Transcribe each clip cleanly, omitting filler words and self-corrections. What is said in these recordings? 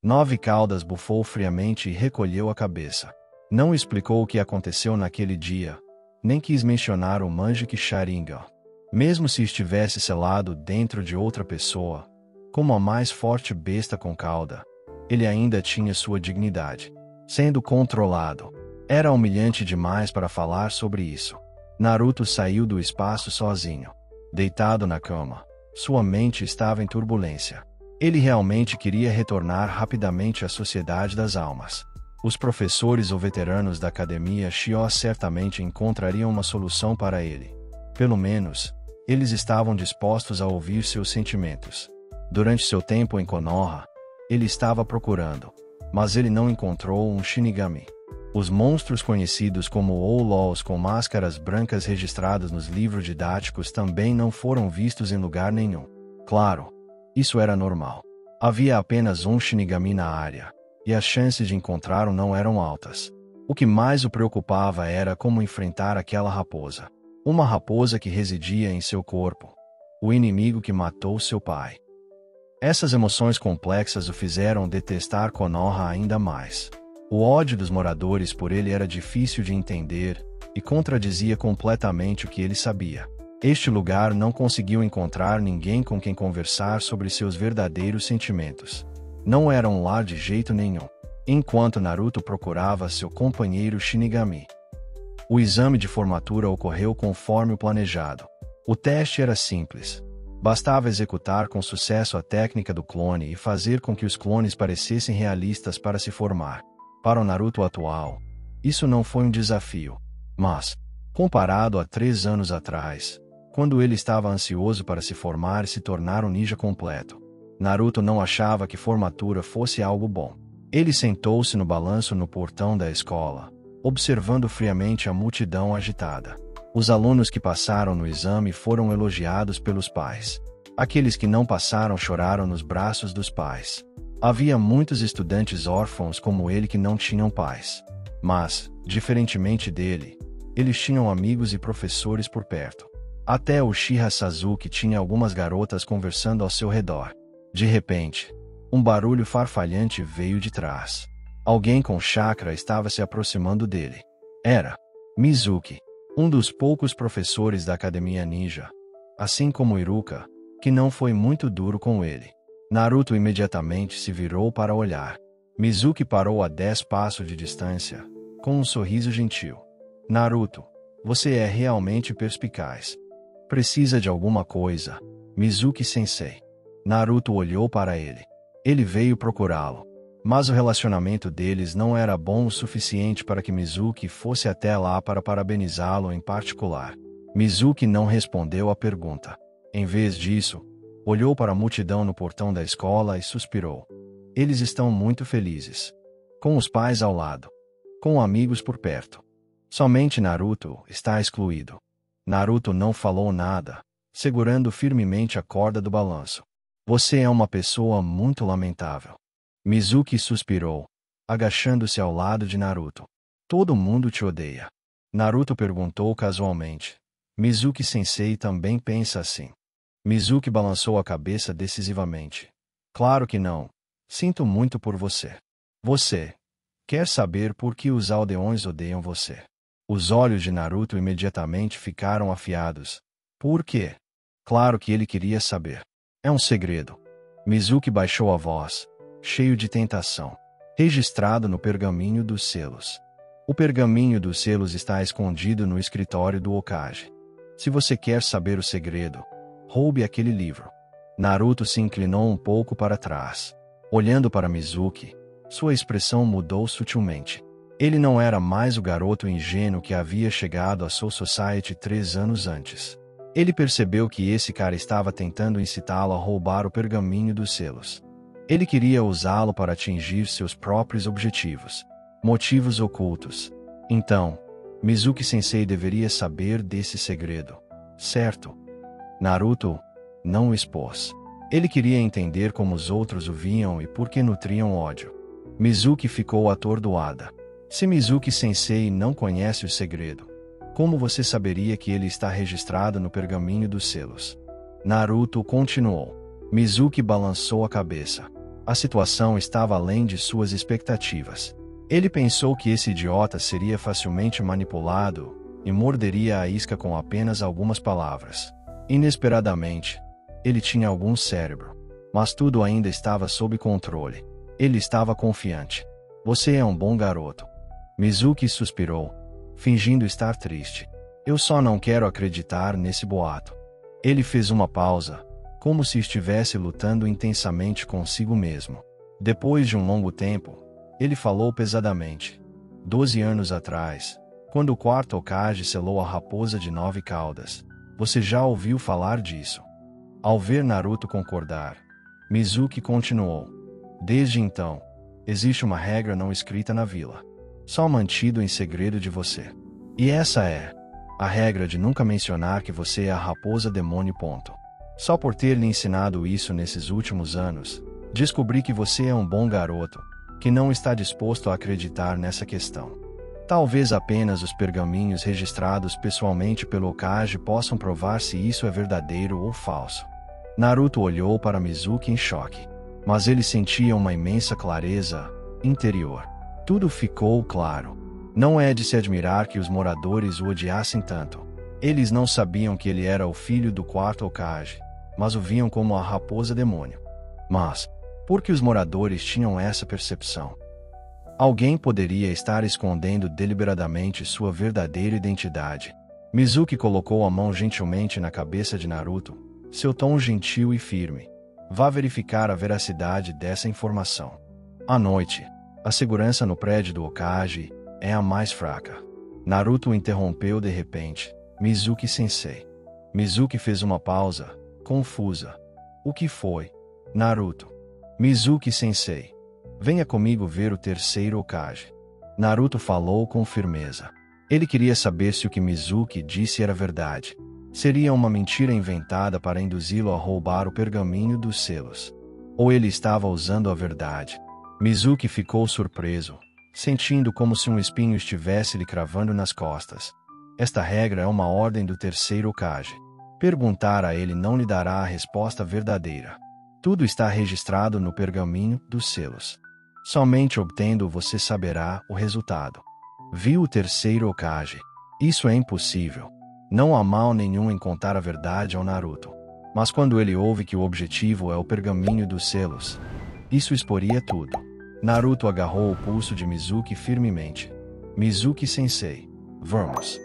Nove Caudas bufou friamente e recolheu a cabeça. Não explicou o que aconteceu naquele dia, nem quis mencionar o Magic Sharingan. Mesmo se estivesse selado dentro de outra pessoa, como a mais forte besta com cauda, ele ainda tinha sua dignidade. Sendo controlado, era humilhante demais para falar sobre isso. Naruto saiu do espaço sozinho. Deitado na cama, sua mente estava em turbulência. Ele realmente queria retornar rapidamente à Sociedade das Almas. Os professores ou veteranos da Academia Shiho certamente encontrariam uma solução para ele. Pelo menos, eles estavam dispostos a ouvir seus sentimentos. Durante seu tempo em Konoha, ele estava procurando, mas ele não encontrou um Shinigami. Os monstros conhecidos como Outlaws com máscaras brancas registradas nos livros didáticos também não foram vistos em lugar nenhum. Claro, isso era normal. Havia apenas um Shinigami na área, e as chances de encontrá-lo não eram altas. O que mais o preocupava era como enfrentar aquela raposa. Uma raposa que residia em seu corpo. O inimigo que matou seu pai. Essas emoções complexas o fizeram detestar Konoha ainda mais. O ódio dos moradores por ele era difícil de entender e contradizia completamente o que ele sabia. Este lugar não conseguiu encontrar ninguém com quem conversar sobre seus verdadeiros sentimentos. Não era um lar de jeito nenhum. Enquanto Naruto procurava seu companheiro Shinigami. O exame de formatura ocorreu conforme o planejado. O teste era simples. Bastava executar com sucesso a técnica do clone e fazer com que os clones parecessem realistas para se formar. Para o Naruto atual, isso não foi um desafio. Mas, comparado a 3 anos atrás, quando ele estava ansioso para se formar e se tornar um ninja completo, Naruto não achava que formatura fosse algo bom. Ele sentou-se no balanço no portão da escola, observando friamente a multidão agitada. Os alunos que passaram no exame foram elogiados pelos pais. Aqueles que não passaram choraram nos braços dos pais. Havia muitos estudantes órfãos como ele que não tinham pais. Mas, diferentemente dele, eles tinham amigos e professores por perto. Até Uchiha Sasuke tinha algumas garotas conversando ao seu redor. De repente, um barulho farfalhante veio de trás. Alguém com chakra estava se aproximando dele. Era Mizuki, um dos poucos professores da Academia Ninja, assim como Iruka, que não foi muito duro com ele. Naruto imediatamente se virou para olhar. Mizuki parou a 10 passos de distância, com um sorriso gentil. Naruto, você é realmente perspicaz. Precisa de alguma coisa, Mizuki-sensei. Naruto olhou para ele. Ele veio procurá-lo. Mas o relacionamento deles não era bom o suficiente para que Mizuki fosse até lá para parabenizá-lo em particular. Mizuki não respondeu à pergunta. Em vez disso, olhou para a multidão no portão da escola e suspirou. Eles estão muito felizes. Com os pais ao lado. Com amigos por perto. Somente Naruto está excluído. Naruto não falou nada, segurando firmemente a corda do balanço. Você é uma pessoa muito lamentável. Mizuki suspirou, agachando-se ao lado de Naruto. Todo mundo te odeia. Naruto perguntou casualmente. Mizuki-sensei também pensa assim. Mizuki balançou a cabeça decisivamente. Claro que não. Sinto muito por você. Você quer saber por que os aldeões odeiam você? Os olhos de Naruto imediatamente ficaram afiados. Por quê? Claro que ele queria saber. É um segredo. Mizuki baixou a voz, cheio de tentação. Registrado no pergaminho dos selos. O pergaminho dos selos está escondido no escritório do Hokage. Se você quer saber o segredo, roube aquele livro. Naruto se inclinou um pouco para trás. Olhando para Mizuki, sua expressão mudou sutilmente. Ele não era mais o garoto ingênuo que havia chegado à Soul Society 3 anos antes. Ele percebeu que esse cara estava tentando incitá-lo a roubar o pergaminho dos selos. Ele queria usá-lo para atingir seus próprios objetivos. Motivos ocultos. Então, Mizuki-sensei deveria saber desse segredo. Certo? Naruto não o expôs. Ele queria entender como os outros o viam e por que nutriam ódio. Mizuki ficou atordoada. Se Mizuki-sensei não conhece o segredo, como você saberia que ele está registrado no pergaminho dos selos? Naruto continuou. Mizuki balançou a cabeça. A situação estava além de suas expectativas. Ele pensou que esse idiota seria facilmente manipulado e morderia a isca com apenas algumas palavras. Inesperadamente, ele tinha algum cérebro, mas tudo ainda estava sob controle. Ele estava confiante. Você é um bom garoto. Mizuki suspirou, fingindo estar triste. Eu só não quero acreditar nesse boato. Ele fez uma pausa, como se estivesse lutando intensamente consigo mesmo. Depois de um longo tempo, ele falou pesadamente. 12 anos atrás, quando o quarto Hokage selou a raposa de 9 caudas. Você já ouviu falar disso? Ao ver Naruto concordar, Mizuki continuou. Desde então, existe uma regra não escrita na vila, só mantido em segredo de você. E essa é a regra de nunca mencionar que você é a raposa demônio. Só por ter lhe ensinado isso nesses últimos anos, descobri que você é um bom garoto, que não está disposto a acreditar nessa questão. Talvez apenas os pergaminhos registrados pessoalmente pelo Hokage possam provar se isso é verdadeiro ou falso. Naruto olhou para Mizuki em choque, mas ele sentia uma imensa clareza interior. Tudo ficou claro. Não é de se admirar que os moradores o odiassem tanto. Eles não sabiam que ele era o filho do quarto Hokage, mas o viam como a raposa demônio. Mas, por que os moradores tinham essa percepção? Alguém poderia estar escondendo deliberadamente sua verdadeira identidade. Mizuki colocou a mão gentilmente na cabeça de Naruto, seu tom gentil e firme. Vá verificar a veracidade dessa informação. À noite, a segurança no prédio do Hokage é a mais fraca. Naruto o interrompeu de repente. Mizuki-sensei. Mizuki fez uma pausa, confusa. O que foi? Naruto. Mizuki-sensei. Venha comigo ver o terceiro Hokage. Naruto falou com firmeza. Ele queria saber se o que Mizuki disse era verdade. Seria uma mentira inventada para induzi-lo a roubar o pergaminho dos selos. Ou ele estava usando a verdade. Mizuki ficou surpreso, sentindo como se um espinho estivesse lhe cravando nas costas. Esta regra é uma ordem do terceiro Hokage. Perguntar a ele não lhe dará a resposta verdadeira. Tudo está registrado no pergaminho dos selos. Somente obtendo você saberá o resultado. Viu o terceiro Hokage. Isso é impossível. Não há mal nenhum em contar a verdade ao Naruto. Mas quando ele ouve que o objetivo é o pergaminho dos selos, isso exporia tudo. Naruto agarrou o pulso de Mizuki firmemente. Mizuki-sensei, vamos.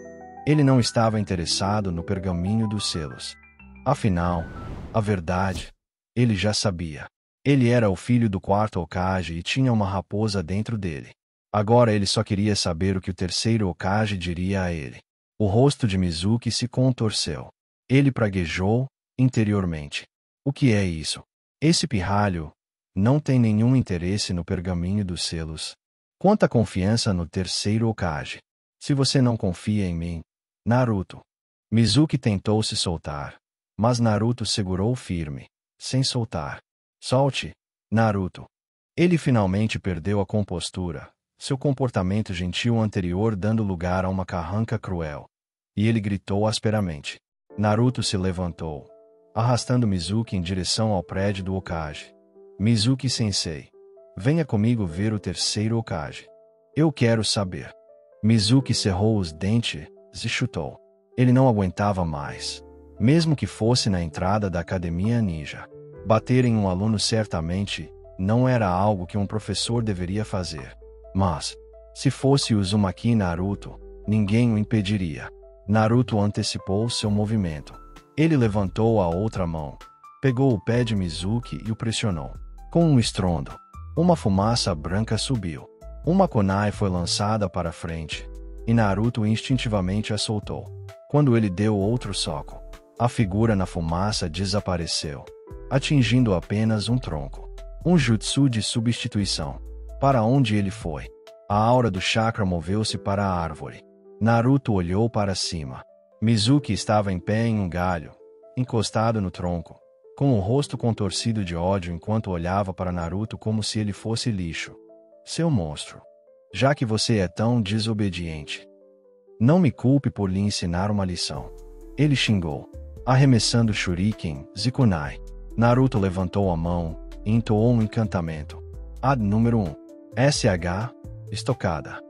Ele não estava interessado no pergaminho dos selos. Afinal, a verdade, ele já sabia. Ele era o filho do quarto Hokage e tinha uma raposa dentro dele. Agora ele só queria saber o que o terceiro Hokage diria a ele. O rosto de Mizuki se contorceu. Ele praguejou interiormente. O que é isso? Esse pirralho não tem nenhum interesse no pergaminho dos selos. Quanta confiança no terceiro Hokage. Se você não confia em mim, Naruto. Mizuki tentou se soltar, mas Naruto segurou firme, sem soltar. Solte, Naruto. Ele finalmente perdeu a compostura, seu comportamento gentil anterior dando lugar a uma carranca cruel. E ele gritou asperamente. Naruto se levantou, arrastando Mizuki em direção ao prédio do Hokage. Mizuki-sensei, venha comigo ver o terceiro Hokage. Eu quero saber. Mizuki cerrou os dentes e chutou. Ele não aguentava mais. Mesmo que fosse na entrada da academia ninja. Bater em um aluno certamente não era algo que um professor deveria fazer. Mas, se fosse Uzumaki Naruto, ninguém o impediria. Naruto antecipou seu movimento. Ele levantou a outra mão, pegou o pé de Mizuki e o pressionou. Com um estrondo, uma fumaça branca subiu. Uma kunai foi lançada para frente, e Naruto instintivamente a soltou. Quando ele deu outro soco, a figura na fumaça desapareceu, atingindo apenas um tronco. Um jutsu de substituição. Para onde ele foi? A aura do chakra moveu-se para a árvore. Naruto olhou para cima. Mizuki estava em pé em um galho, encostado no tronco, com o rosto contorcido de ódio enquanto olhava para Naruto como se ele fosse lixo. Seu monstro. Já que você é tão desobediente, não me culpe por lhe ensinar uma lição. Ele xingou, arremessando Shuriken e kunai. Naruto levantou a mão, e entoou um encantamento. Ad número 1. SH. Estocada.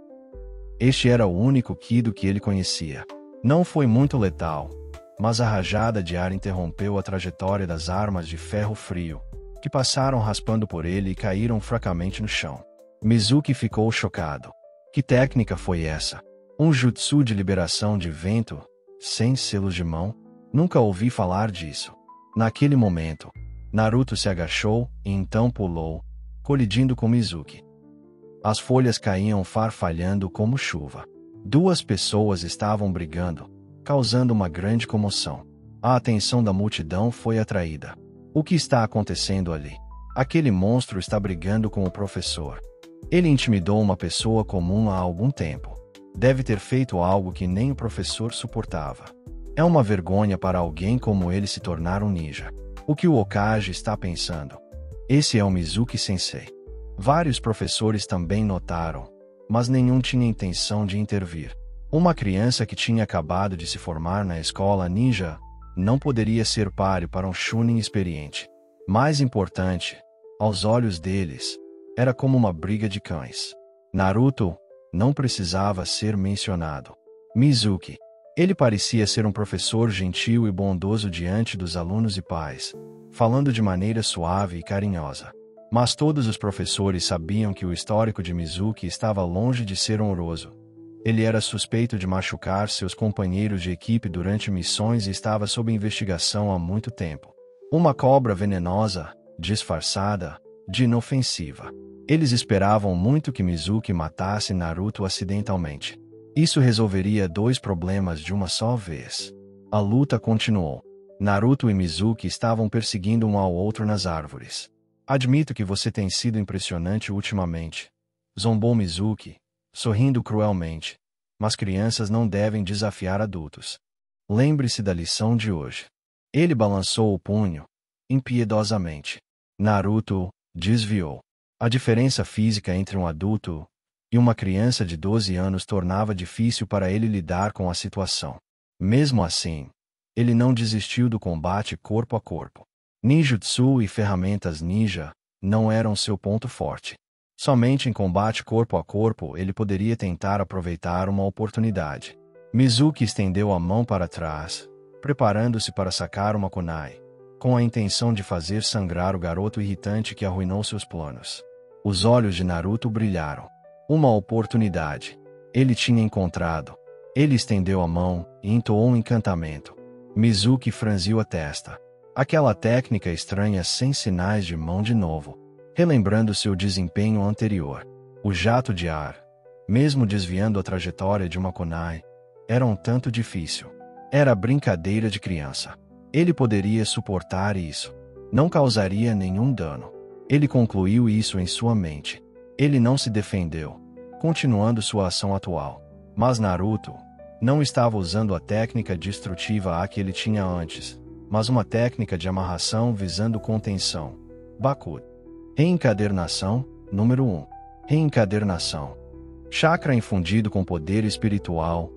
Este era o único Kido que ele conhecia. Não foi muito letal, mas a rajada de ar interrompeu a trajetória das armas de ferro frio, que passaram raspando por ele e caíram fracamente no chão. Mizuki ficou chocado. Que técnica foi essa? Um jutsu de liberação de vento, sem selos de mão? Nunca ouvi falar disso. Naquele momento, Naruto se agachou e então pulou, colidindo com Mizuki. As folhas caíam farfalhando como chuva. Duas pessoas estavam brigando, causando uma grande comoção. A atenção da multidão foi atraída. O que está acontecendo ali? Aquele monstro está brigando com o professor. Ele intimidou uma pessoa comum há algum tempo. Deve ter feito algo que nem o professor suportava. É uma vergonha para alguém como ele se tornar um ninja. O que o Hokage está pensando? Esse é o Mizuki Sensei. Vários professores também notaram, mas nenhum tinha intenção de intervir. Uma criança que tinha acabado de se formar na escola ninja não poderia ser páreo para um chunin experiente. Mais importante, aos olhos deles, era como uma briga de cães. Naruto não precisava ser mencionado. Mizuki. Ele parecia ser um professor gentil e bondoso diante dos alunos e pais, falando de maneira suave e carinhosa. Mas todos os professores sabiam que o histórico de Mizuki estava longe de ser honroso. Ele era suspeito de machucar seus companheiros de equipe durante missões e estava sob investigação há muito tempo. Uma cobra venenosa, disfarçada, de inofensiva. Eles esperavam muito que Mizuki matasse Naruto acidentalmente. Isso resolveria dois problemas de uma só vez. A luta continuou. Naruto e Mizuki estavam perseguindo um ao outro nas árvores. Admito que você tem sido impressionante ultimamente. Zombou Mizuki, sorrindo cruelmente. Mas crianças não devem desafiar adultos. Lembre-se da lição de hoje. Ele balançou o punho, impiedosamente. Naruto desviou. A diferença física entre um adulto e uma criança de 12 anos tornava difícil para ele lidar com a situação. Mesmo assim, ele não desistiu do combate corpo a corpo. Ninjutsu e ferramentas ninja não eram seu ponto forte. Somente em combate corpo a corpo ele poderia tentar aproveitar uma oportunidade. Mizuki estendeu a mão para trás, preparando-se para sacar uma kunai, com a intenção de fazer sangrar o garoto irritante que arruinou seus planos. Os olhos de Naruto brilharam. Uma oportunidade. Ele tinha encontrado. Ele estendeu a mão e entoou um encantamento. Mizuki franziu a testa. Aquela técnica estranha sem sinais de mão de novo, relembrando seu desempenho anterior. O jato de ar, mesmo desviando a trajetória de uma kunai, era um tanto difícil. Era brincadeira de criança. Ele poderia suportar isso. Não causaria nenhum dano. Ele concluiu isso em sua mente. Ele não se defendeu, continuando sua ação atual. Mas Naruto não estava usando a técnica destrutiva a que ele tinha antes, mas uma técnica de amarração visando contenção. Bakuto. Reencadernação, número 1. Reencadernação. Chakra infundido com poder espiritual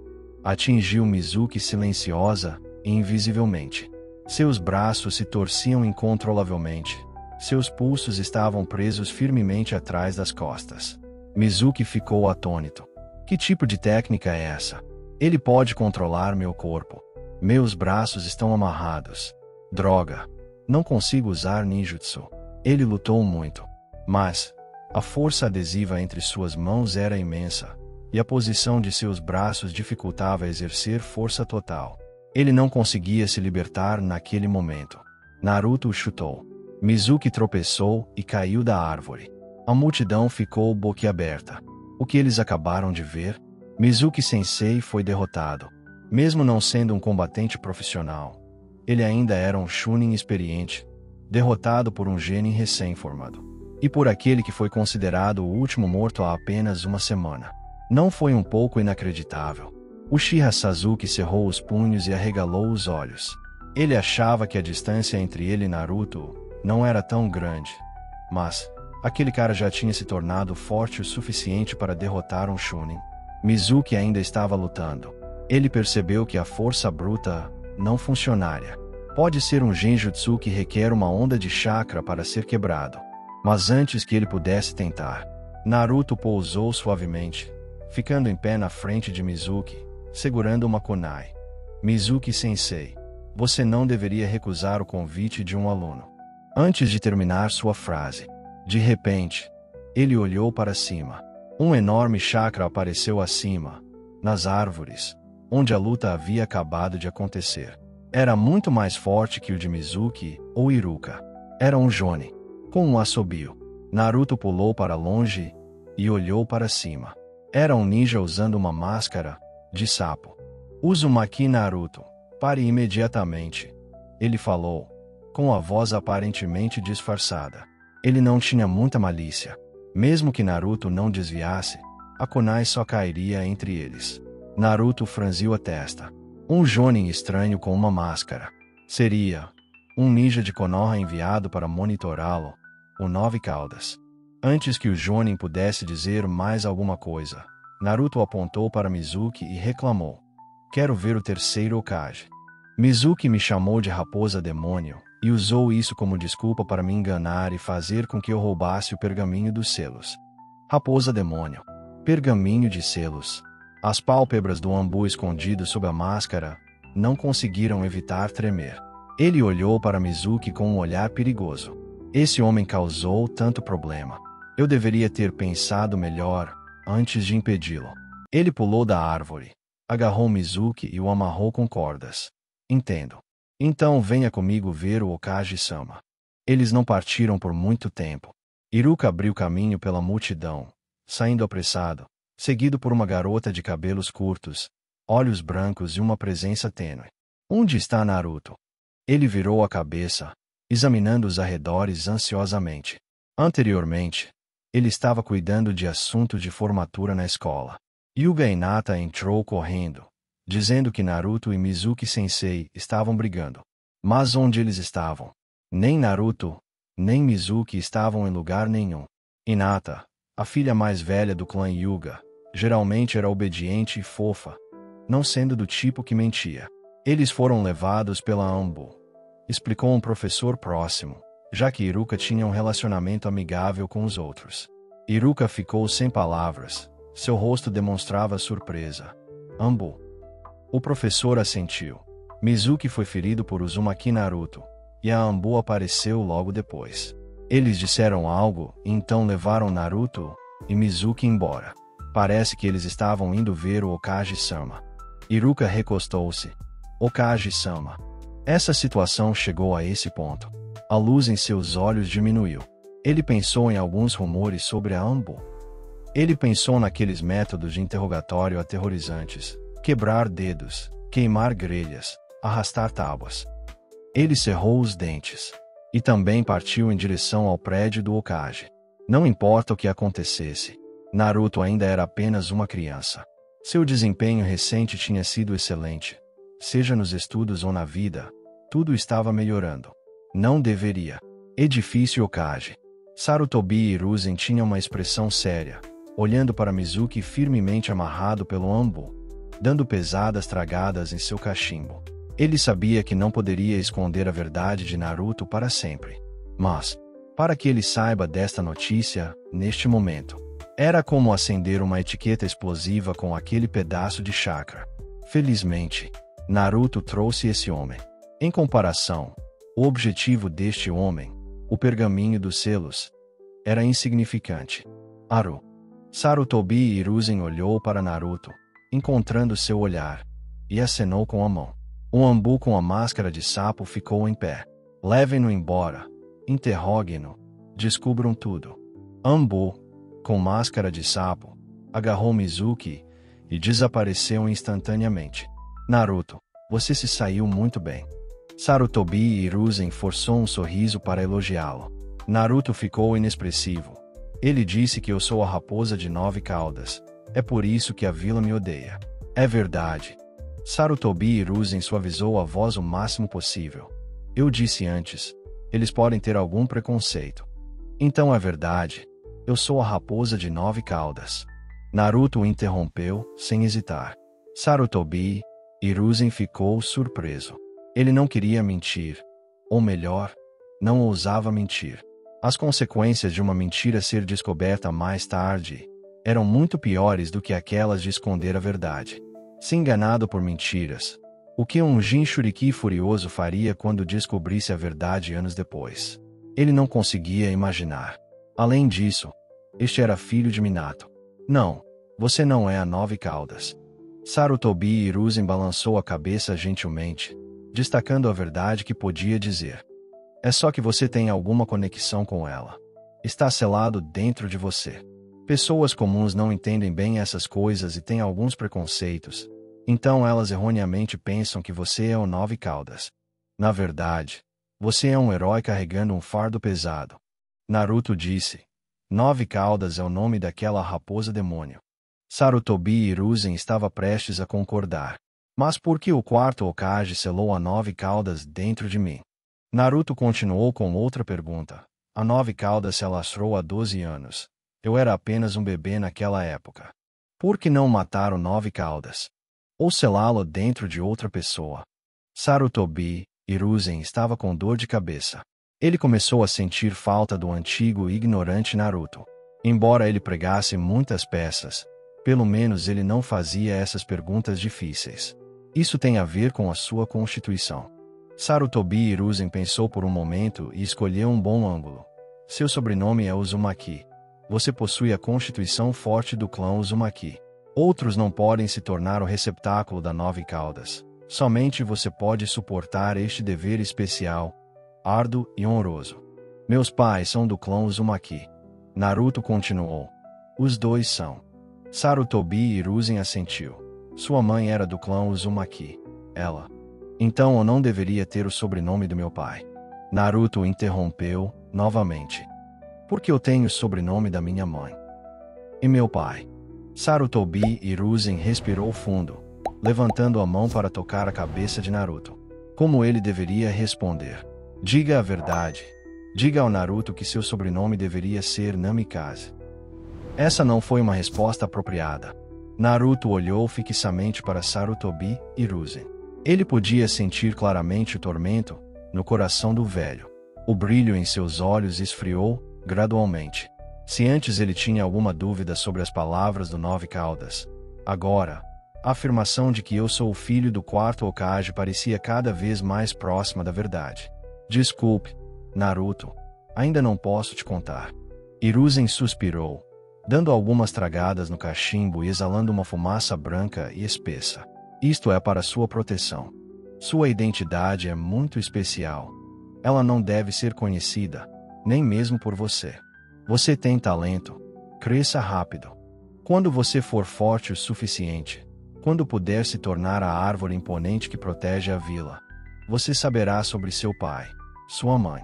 atingiu Mizuki silenciosa e invisivelmente. Seus braços se torciam incontrolavelmente. Seus pulsos estavam presos firmemente atrás das costas. Mizuki ficou atônito. Que tipo de técnica é essa? Ele pode controlar meu corpo. Meus braços estão amarrados. Droga. Não consigo usar ninjutsu. Ele lutou muito. Mas a força adesiva entre suas mãos era imensa, e a posição de seus braços dificultava exercer força total. Ele não conseguia se libertar naquele momento. Naruto o chutou. Mizuki tropeçou e caiu da árvore. A multidão ficou boquiaberta. O que eles acabaram de ver? Mizuki Sensei foi derrotado. Mesmo não sendo um combatente profissional, ele ainda era um chunin experiente, derrotado por um genin recém-formado. E por aquele que foi considerado o último morto há apenas uma semana. Não foi um pouco inacreditável? Uchiha Sasuke cerrou os punhos e arregalou os olhos. Ele achava que a distância entre ele e Naruto não era tão grande. Mas aquele cara já tinha se tornado forte o suficiente para derrotar um chunin. Mizuki ainda estava lutando. Ele percebeu que a força bruta não funcionaria. Pode ser um genjutsu que requer uma onda de chakra para ser quebrado. Mas antes que ele pudesse tentar, Naruto pousou suavemente, ficando em pé na frente de Mizuki, segurando uma kunai. Mizuki-sensei, você não deveria recusar o convite de um aluno. Antes de terminar sua frase, de repente, ele olhou para cima. Um enorme chakra apareceu acima, nas árvores, onde a luta havia acabado de acontecer. Era muito mais forte que o de Mizuki ou Iruka. Era um Jonin. Com um assobio, Naruto pulou para longe e olhou para cima. Era um ninja usando uma máscara de sapo. Uzumaki Naruto, pare imediatamente. Ele falou, com a voz aparentemente disfarçada. Ele não tinha muita malícia. Mesmo que Naruto não desviasse, a kunai só cairia entre eles. Naruto franziu a testa. Um Jonin estranho com uma máscara. Seria um ninja de Konoha enviado para monitorá-lo, o Nove Caudas. Antes que o Jonin pudesse dizer mais alguma coisa, Naruto apontou para Mizuki e reclamou. Quero ver o terceiro Hokage. Mizuki me chamou de raposa demônio e usou isso como desculpa para me enganar e fazer com que eu roubasse o pergaminho dos selos. Raposa demônio. Pergaminho de selos. As pálpebras do Anbu escondido sob a máscara não conseguiram evitar tremer. Ele olhou para Mizuki com um olhar perigoso. Esse homem causou tanto problema. Eu deveria ter pensado melhor antes de impedi-lo. Ele pulou da árvore, agarrou Mizuki e o amarrou com cordas. Entendo. Então venha comigo ver o Hokage-sama. Eles não partiram por muito tempo. Iruka abriu caminho pela multidão, saindo apressado, seguido por uma garota de cabelos curtos, olhos brancos e uma presença tênue. Onde está Naruto? Ele virou a cabeça, examinando os arredores ansiosamente. Anteriormente, ele estava cuidando de assunto de formatura na escola. Hyuga Hinata entrou correndo, dizendo que Naruto e Mizuki-sensei estavam brigando. Mas onde eles estavam? Nem Naruto, nem Mizuki estavam em lugar nenhum. Hinata, a filha mais velha do clã Hyuga, geralmente era obediente e fofa, não sendo do tipo que mentia. Eles foram levados pela Anbu, explicou um professor próximo, já que Iruka tinha um relacionamento amigável com os outros. Iruka ficou sem palavras, seu rosto demonstrava surpresa. Anbu. O professor assentiu. Mizuki foi ferido por Uzumaki Naruto, e a Anbu apareceu logo depois. Eles disseram algo e então levaram Naruto e Mizuki embora. Parece que eles estavam indo ver o Hokage-sama. Iruka recostou-se. Hokage-sama. Essa situação chegou a esse ponto. A luz em seus olhos diminuiu. Ele pensou em alguns rumores sobre a Anbu. Ele pensou naqueles métodos de interrogatório aterrorizantes: quebrar dedos, queimar grelhas, arrastar tábuas. Ele cerrou os dentes. E também partiu em direção ao prédio do Hokage. Não importa o que acontecesse, Naruto ainda era apenas uma criança. Seu desempenho recente tinha sido excelente. Seja nos estudos ou na vida, tudo estava melhorando. Não deveria. Edifício Hokage. Sarutobi e Hiruzen tinham uma expressão séria, olhando para Mizuki firmemente amarrado pelo Anbu, dando pesadas tragadas em seu cachimbo. Ele sabia que não poderia esconder a verdade de Naruto para sempre. Mas, para que ele saiba desta notícia, neste momento, era como acender uma etiqueta explosiva com aquele pedaço de chakra. Felizmente, Naruto trouxe esse homem. Em comparação, o objetivo deste homem, o pergaminho dos selos, era insignificante. Aru. Sarutobi e Hiruzen olhou para Naruto, encontrando seu olhar, e acenou com a mão. O Anbu com a máscara de sapo ficou em pé. Levem-no embora. Interroguem-no. Descubram tudo. Anbu, com máscara de sapo, agarrou Mizuki e desapareceu instantaneamente. Naruto, você se saiu muito bem. Sarutobi e Hiruzen forçou um sorriso para elogiá-lo. Naruto ficou inexpressivo. Ele disse que eu sou a raposa de 9 caudas. É por isso que a vila me odeia. É verdade. Sarutobi e Hiruzen suavizou a voz o máximo possível. Eu disse antes, eles podem ter algum preconceito. Então é verdade. Eu sou a raposa de 9 caudas. Naruto o interrompeu, sem hesitar. Sarutobi, Hiruzen ficou surpreso. Ele não queria mentir. Ou melhor, não ousava mentir. As consequências de uma mentira ser descoberta mais tarde eram muito piores do que aquelas de esconder a verdade. Se enganado por mentiras, o que um Jinchuriki furioso faria quando descobrisse a verdade anos depois? Ele não conseguia imaginar. Além disso, este era filho de Minato. Não, você não é a Nove Caudas. Sarutobi Hiruzen balançou a cabeça gentilmente, destacando a verdade que podia dizer. É só que você tem alguma conexão com ela. Está selado dentro de você. Pessoas comuns não entendem bem essas coisas e têm alguns preconceitos, então elas erroneamente pensam que você é o Nove Caudas. Na verdade, você é um herói carregando um fardo pesado. Naruto disse. Nove Caudas é o nome daquela raposa demônio. Sarutobi Hiruzen estava prestes a concordar. Mas por que o quarto Hokage selou a Nove Caudas dentro de mim? Naruto continuou com outra pergunta. A Nove Caudas se alastrou há 12 anos. Eu era apenas um bebê naquela época. Por que não matar o Nove Caudas? Ou selá-lo dentro de outra pessoa? Sarutobi Hiruzen estava com dor de cabeça. Ele começou a sentir falta do antigo e ignorante Naruto. Embora ele pregasse muitas peças, pelo menos ele não fazia essas perguntas difíceis. Isso tem a ver com a sua constituição. Sarutobi Hiruzen pensou por um momento e escolheu um bom ângulo. Seu sobrenome é Uzumaki. Você possui a constituição forte do clã Uzumaki. Outros não podem se tornar o receptáculo da Nove Caudas. Somente você pode suportar este dever especial, árduo e honroso. Meus pais são do clã Uzumaki. Naruto continuou. Os dois são. Sarutobi Hiruzen assentiu. Sua mãe era do clã Uzumaki. Ela. Então eu não deveria ter o sobrenome do meu pai. Naruto interrompeu, novamente. Porque eu tenho o sobrenome da minha mãe. E meu pai? Sarutobi Hiruzen respirou fundo, levantando a mão para tocar a cabeça de Naruto. Como ele deveria responder? Diga a verdade. Diga ao Naruto que seu sobrenome deveria ser Namikaze. Essa não foi uma resposta apropriada. Naruto olhou fixamente para Sarutobi Hiruzen. Ele podia sentir claramente o tormento no coração do velho. O brilho em seus olhos esfriou gradualmente. Se antes ele tinha alguma dúvida sobre as palavras do Nove Caudas, agora, a afirmação de que eu sou o filho do quarto Hokage parecia cada vez mais próxima da verdade. Desculpe, Naruto. Ainda não posso te contar. Hiruzen suspirou, dando algumas tragadas no cachimbo e exalando uma fumaça branca e espessa. Isto é para sua proteção. Sua identidade é muito especial. Ela não deve ser conhecida, nem mesmo por você. Você tem talento. Cresça rápido. Quando você for forte o suficiente, quando puder se tornar a árvore imponente que protege a vila, você saberá sobre seu pai, sua mãe.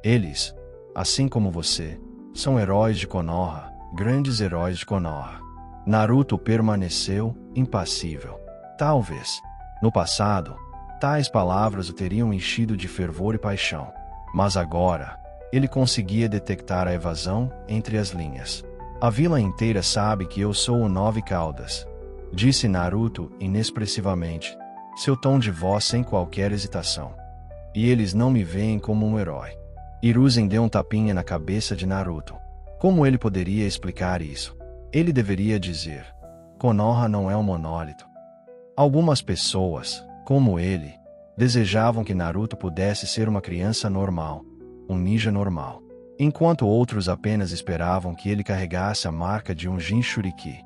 Eles, assim como você, são heróis de Konoha, grandes heróis de Konoha. Naruto permaneceu impassível. Talvez, no passado, tais palavras o teriam enchido de fervor e paixão. Mas agora, ele conseguia detectar a evasão entre as linhas. A vila inteira sabe que eu sou o Nove Caudas, disse Naruto inexpressivamente, seu tom de voz sem qualquer hesitação. E eles não me veem como um herói. Hiruzen deu um tapinha na cabeça de Naruto. Como ele poderia explicar isso? Ele deveria dizer: Konoha não é um monólito. Algumas pessoas, como ele, desejavam que Naruto pudesse ser uma criança normal, um ninja normal, enquanto outros apenas esperavam que ele carregasse a marca de um Jinchuriki.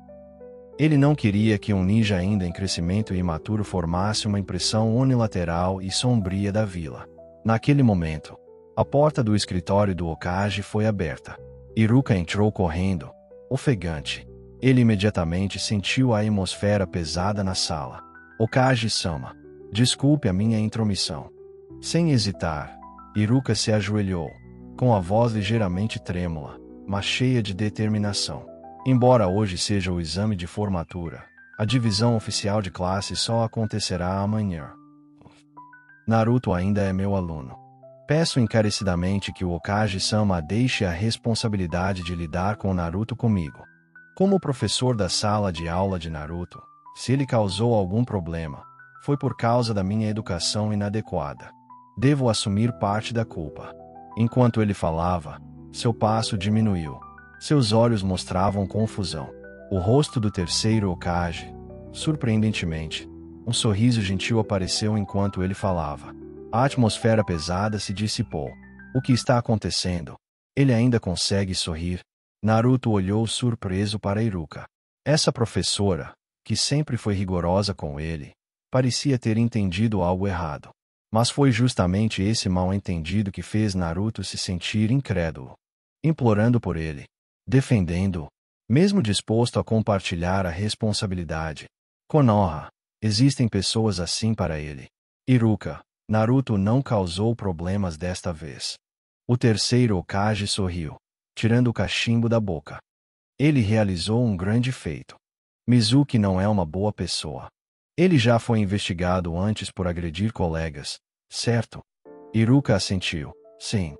Ele não queria que um ninja ainda em crescimento e imaturo formasse uma impressão unilateral e sombria da vila. Naquele momento, a porta do escritório do Hokage foi aberta. Iruka entrou correndo, ofegante. Ele imediatamente sentiu a atmosfera pesada na sala. Hokage-sama, desculpe a minha intromissão. Sem hesitar, Iruka se ajoelhou, com a voz ligeiramente trêmula, mas cheia de determinação. Embora hoje seja o exame de formatura, a divisão oficial de classe só acontecerá amanhã. Naruto ainda é meu aluno. Peço encarecidamente que o Hokage-sama deixe a responsabilidade de lidar com Naruto comigo. Como professor da sala de aula de Naruto, se ele causou algum problema, foi por causa da minha educação inadequada. Devo assumir parte da culpa. Enquanto ele falava, Seu passo diminuiu. Seus olhos mostravam confusão. O rosto do terceiro Hokage, surpreendentemente, um sorriso gentil apareceu enquanto ele falava. A atmosfera pesada se dissipou. O que está acontecendo? Ele ainda consegue sorrir? Naruto olhou surpreso para Iruka. Essa professora, que sempre foi rigorosa com ele, parecia ter entendido algo errado. Mas foi justamente esse mal-entendido que fez Naruto se sentir incrédulo. Implorando por ele. Defendendo-o. Mesmo disposto a compartilhar a responsabilidade. Konoha. Existem pessoas assim para ele. Iruka. Naruto não causou problemas desta vez. O terceiro Hokage sorriu, tirando o cachimbo da boca. Ele realizou um grande feito. Mizuki não é uma boa pessoa. Ele já foi investigado antes por agredir colegas, certo? Iruka assentiu. Sim.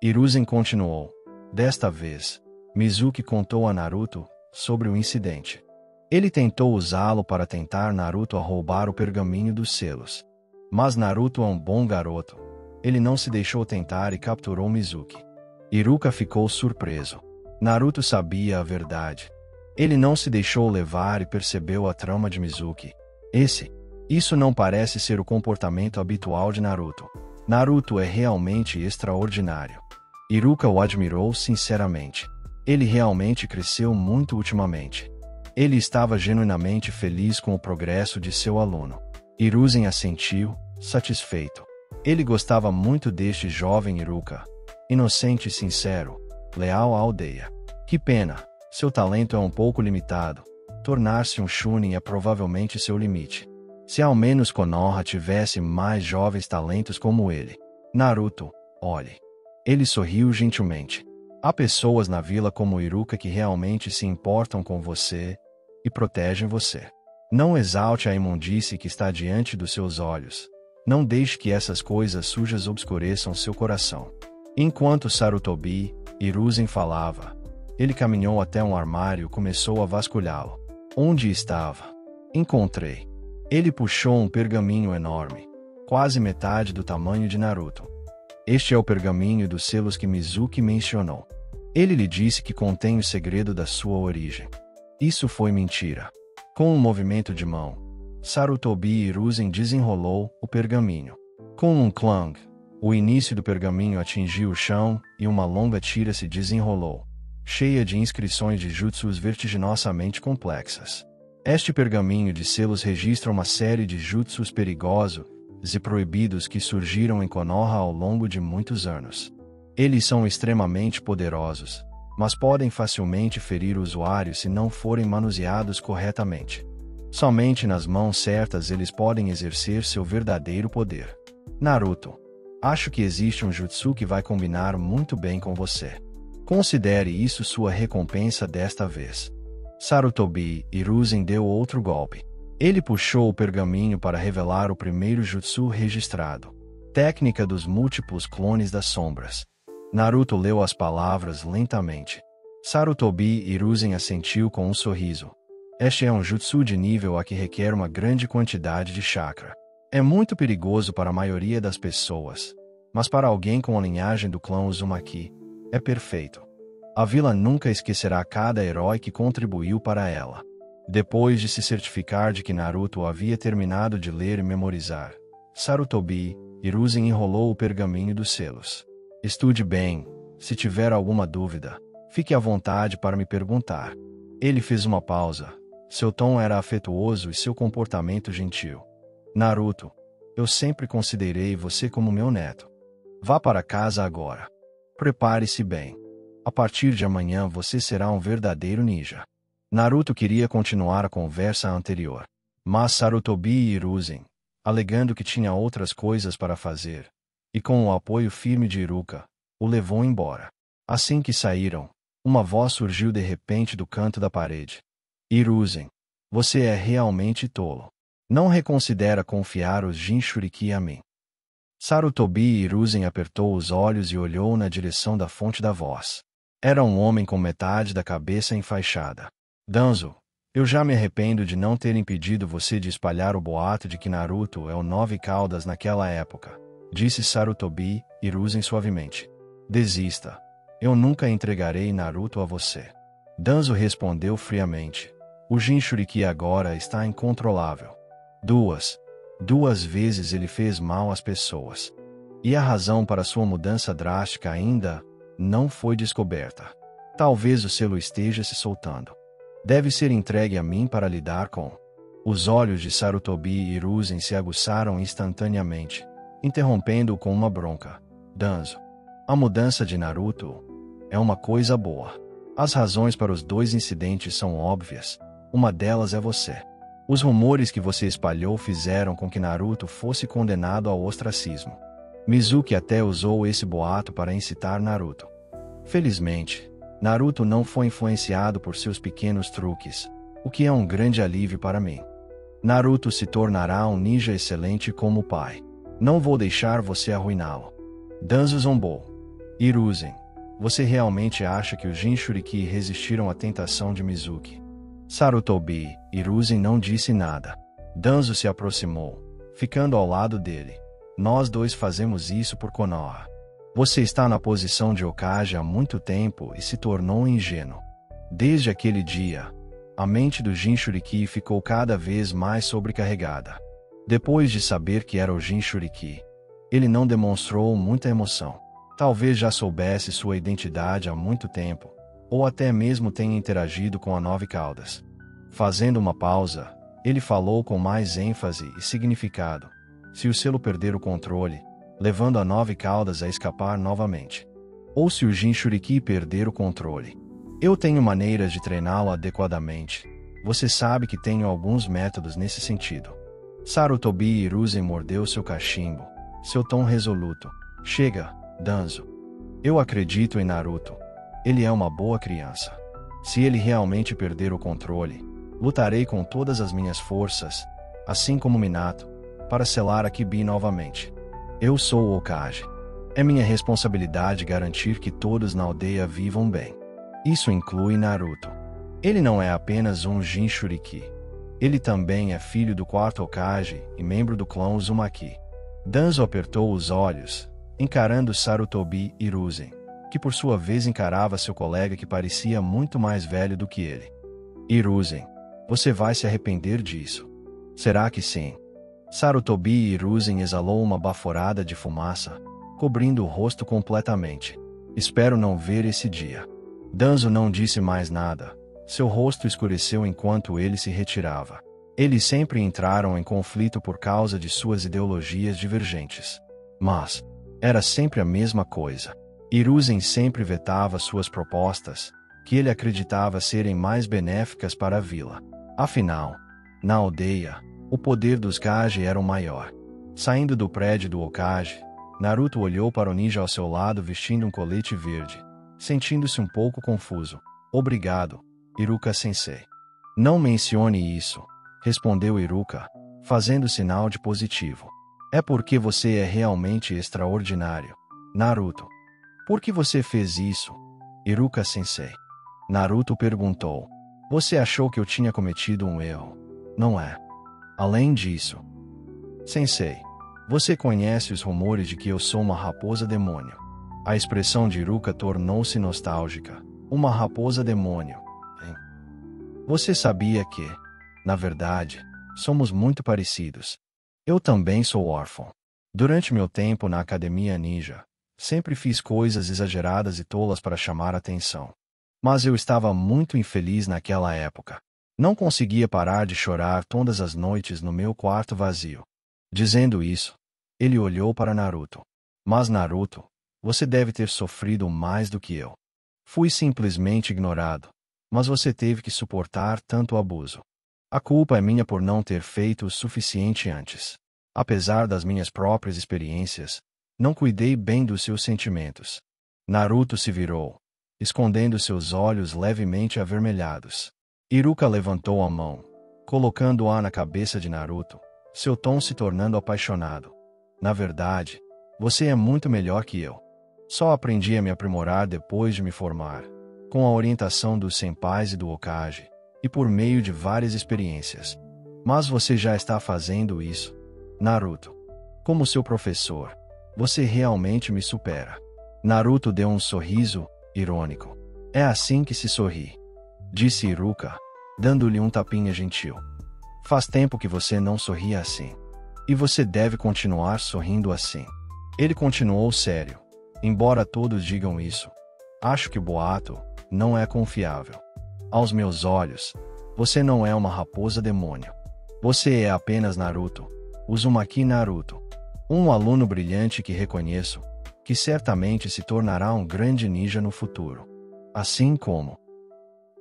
Hiruzen continuou. Desta vez, Mizuki contou a Naruto sobre o incidente. Ele tentou usá-lo para tentar Naruto a roubar o pergaminho dos selos. Mas Naruto é um bom garoto. Ele não se deixou tentar e capturou Mizuki. Iruka ficou surpreso. Naruto sabia a verdade. Ele não se deixou levar e percebeu a trama de Mizuki. Isso não parece ser o comportamento habitual de Naruto. Naruto é realmente extraordinário. Iruka o admirou sinceramente. Ele realmente cresceu muito ultimamente. Ele estava genuinamente feliz com o progresso de seu aluno. Hiruzen assentiu, satisfeito. Ele gostava muito deste jovem Iruka. Inocente e sincero, leal à aldeia. Que pena, seu talento é um pouco limitado. Tornar-se um Chunin é provavelmente seu limite. Se ao menos Konoha tivesse mais jovens talentos como ele. Naruto, olhe. Ele sorriu gentilmente. Há pessoas na vila como Iruka que realmente se importam com você e protegem você. Não exalte a imundície que está diante dos seus olhos. Não deixe que essas coisas sujas obscureçam seu coração. Enquanto Sarutobi, Hiruzen falava, ele caminhou até um armário e começou a vasculhá-lo. Onde estava? Encontrei. Ele puxou um pergaminho enorme, quase metade do tamanho de Naruto. Este é o pergaminho dos selos que Mizuki mencionou. Ele lhe disse que contém o segredo da sua origem. Isso foi mentira. Com um movimento de mão, Sarutobi Hiruzen desenrolou o pergaminho. Com um clang, o início do pergaminho atingiu o chão e uma longa tira se desenrolou, cheia de inscrições de jutsus vertiginosamente complexas. Este pergaminho de selos registra uma série de jutsus perigosos e proibidos que surgiram em Konoha ao longo de muitos anos. Eles são extremamente poderosos, mas podem facilmente ferir o usuário se não forem manuseados corretamente. Somente nas mãos certas eles podem exercer seu verdadeiro poder. Naruto, acho que existe um jutsu que vai combinar muito bem com você. Considere isso sua recompensa desta vez. Sarutobi Hiruzen deu outro golpe. Ele puxou o pergaminho para revelar o primeiro jutsu registrado. Técnica dos múltiplos clones das sombras. Naruto leu as palavras lentamente. Sarutobi Hiruzen assentiu com um sorriso. Este é um jutsu de nível a que requer uma grande quantidade de chakra. É muito perigoso para a maioria das pessoas, mas para alguém com a linhagem do clã Uzumaki, é perfeito. A vila nunca esquecerá cada herói que contribuiu para ela. Depois de se certificar de que Naruto havia terminado de ler e memorizar, Sarutobi Hiruzen enrolou o pergaminho dos selos. Estude bem, se tiver alguma dúvida, fique à vontade para me perguntar. Ele fez uma pausa. Seu tom era afetuoso e seu comportamento gentil. Naruto, eu sempre considerei você como meu neto. Vá para casa agora. Prepare-se bem. A partir de amanhã você será um verdadeiro ninja. Naruto queria continuar a conversa anterior, mas Sarutobi Hiruzen, alegando que tinha outras coisas para fazer, e com o apoio firme de Iruka, o levou embora. Assim que saíram, uma voz surgiu de repente do canto da parede. Hiruzen, você é realmente tolo. Não reconsidera confiar os Jinchuriki a mim. Sarutobi Hiruzen apertou os olhos e olhou na direção da fonte da voz. Era um homem com metade da cabeça enfaixada. Danzo, eu já me arrependo de não ter impedido você de espalhar o boato de que Naruto é o Nove Caudas naquela época, disse Sarutobi Hiruzen suavemente. Desista. Eu nunca entregarei Naruto a você. Danzo respondeu friamente. O Jinchuriki agora está incontrolável. Duas vezes ele fez mal às pessoas. E a razão para sua mudança drástica ainda não foi descoberta. Talvez o selo esteja se soltando. Deve ser entregue a mim para lidar com. Os olhos de Sarutobi e Hiruzen se aguçaram instantaneamente, interrompendo-o com uma bronca. Danzo, a mudança de Naruto é uma coisa boa. As razões para os dois incidentes são óbvias. Uma delas é você. Os rumores que você espalhou fizeram com que Naruto fosse condenado ao ostracismo. Mizuki até usou esse boato para incitar Naruto. Felizmente, Naruto não foi influenciado por seus pequenos truques, o que é um grande alívio para mim. Naruto se tornará um ninja excelente como o pai. Não vou deixar você arruiná-lo. Danzo zombou. Hiruzen, você realmente acha que os Jinchuriki resistiram à tentação de Mizuki? Sarutobi, Hiruzen não disse nada. Danzo se aproximou, ficando ao lado dele. Nós dois fazemos isso por Konoha. Você está na posição de Hokage há muito tempo e se tornou ingênuo. Desde aquele dia, a mente do Jinchuriki ficou cada vez mais sobrecarregada. Depois de saber que era o Jinchuriki, ele não demonstrou muita emoção. Talvez já soubesse sua identidade há muito tempo, ou até mesmo tenha interagido com a Nove Caudas. Fazendo uma pausa, ele falou com mais ênfase e significado. Se o selo perder o controle, levando a Nove Caudas a escapar novamente. Ou se o Jinchuriki perder o controle. Eu tenho maneiras de treiná-lo adequadamente. Você sabe que tenho alguns métodos nesse sentido. Sarutobi Hiruzen mordeu seu cachimbo, seu tom resoluto. Chega, Danzo. Eu acredito em Naruto. Ele é uma boa criança. Se ele realmente perder o controle, lutarei com todas as minhas forças, assim como Minato, para selar a Kibi novamente. Eu sou o Hokage. É minha responsabilidade garantir que todos na aldeia vivam bem. Isso inclui Naruto. Ele não é apenas um Jinchuriki. Ele também é filho do quarto Hokage e membro do clã Uzumaki. Danzo apertou os olhos, encarando Sarutobi Hiruzen, que por sua vez encarava seu colega que parecia muito mais velho do que ele. Hiruzen, você vai se arrepender disso. Será que sim? Sarutobi Hiruzen exalou uma baforada de fumaça, cobrindo o rosto completamente. Espero não ver esse dia. Danzo não disse mais nada. Seu rosto escureceu enquanto ele se retirava. Eles sempre entraram em conflito por causa de suas ideologias divergentes. Mas era sempre a mesma coisa. Hiruzen sempre vetava suas propostas, que ele acreditava serem mais benéficas para a vila. Afinal, na aldeia, o poder dos Kage era o maior. Saindo do prédio do Hokage, Naruto olhou para o ninja ao seu lado vestindo um colete verde, sentindo-se um pouco confuso. Obrigado, Iruka-sensei. Não mencione isso, respondeu Iruka, fazendo sinal de positivo. É porque você é realmente extraordinário, Naruto. Por que você fez isso, Iruka-sensei? Naruto perguntou. Você achou que eu tinha cometido um erro, não é? Além disso, Sensei, você conhece os rumores de que eu sou uma raposa demônio. A expressão de Iruka tornou-se nostálgica. Uma raposa demônio, hein? Você sabia que, na verdade, somos muito parecidos. Eu também sou órfão. Durante meu tempo na academia ninja, sempre fiz coisas exageradas e tolas para chamar atenção. Mas eu estava muito infeliz naquela época. Não conseguia parar de chorar todas as noites no meu quarto vazio. Dizendo isso, ele olhou para Naruto. Mas Naruto, você deve ter sofrido mais do que eu. Fui simplesmente ignorado, mas você teve que suportar tanto abuso. A culpa é minha por não ter feito o suficiente antes. Apesar das minhas próprias experiências, não cuidei bem dos seus sentimentos. Naruto se virou, escondendo seus olhos levemente avermelhados. Iruka levantou a mão, colocando-a na cabeça de Naruto, seu tom se tornando apaixonado. Na verdade, você é muito melhor que eu. Só aprendi a me aprimorar depois de me formar, com a orientação dos senpais e do Hokage, e por meio de várias experiências. Mas você já está fazendo isso, Naruto. Como seu professor, você realmente me supera. Naruto deu um sorriso, irônico. É assim que se sorri, disse Iruka, dando-lhe um tapinha gentil. Faz tempo que você não sorria assim. E você deve continuar sorrindo assim. Ele continuou sério. Embora todos digam isso, acho que o boato não é confiável. Aos meus olhos, você não é uma raposa demônio. Você é apenas Naruto, Uzumaki Naruto. Um aluno brilhante que reconheço, que certamente se tornará um grande ninja no futuro. Assim como...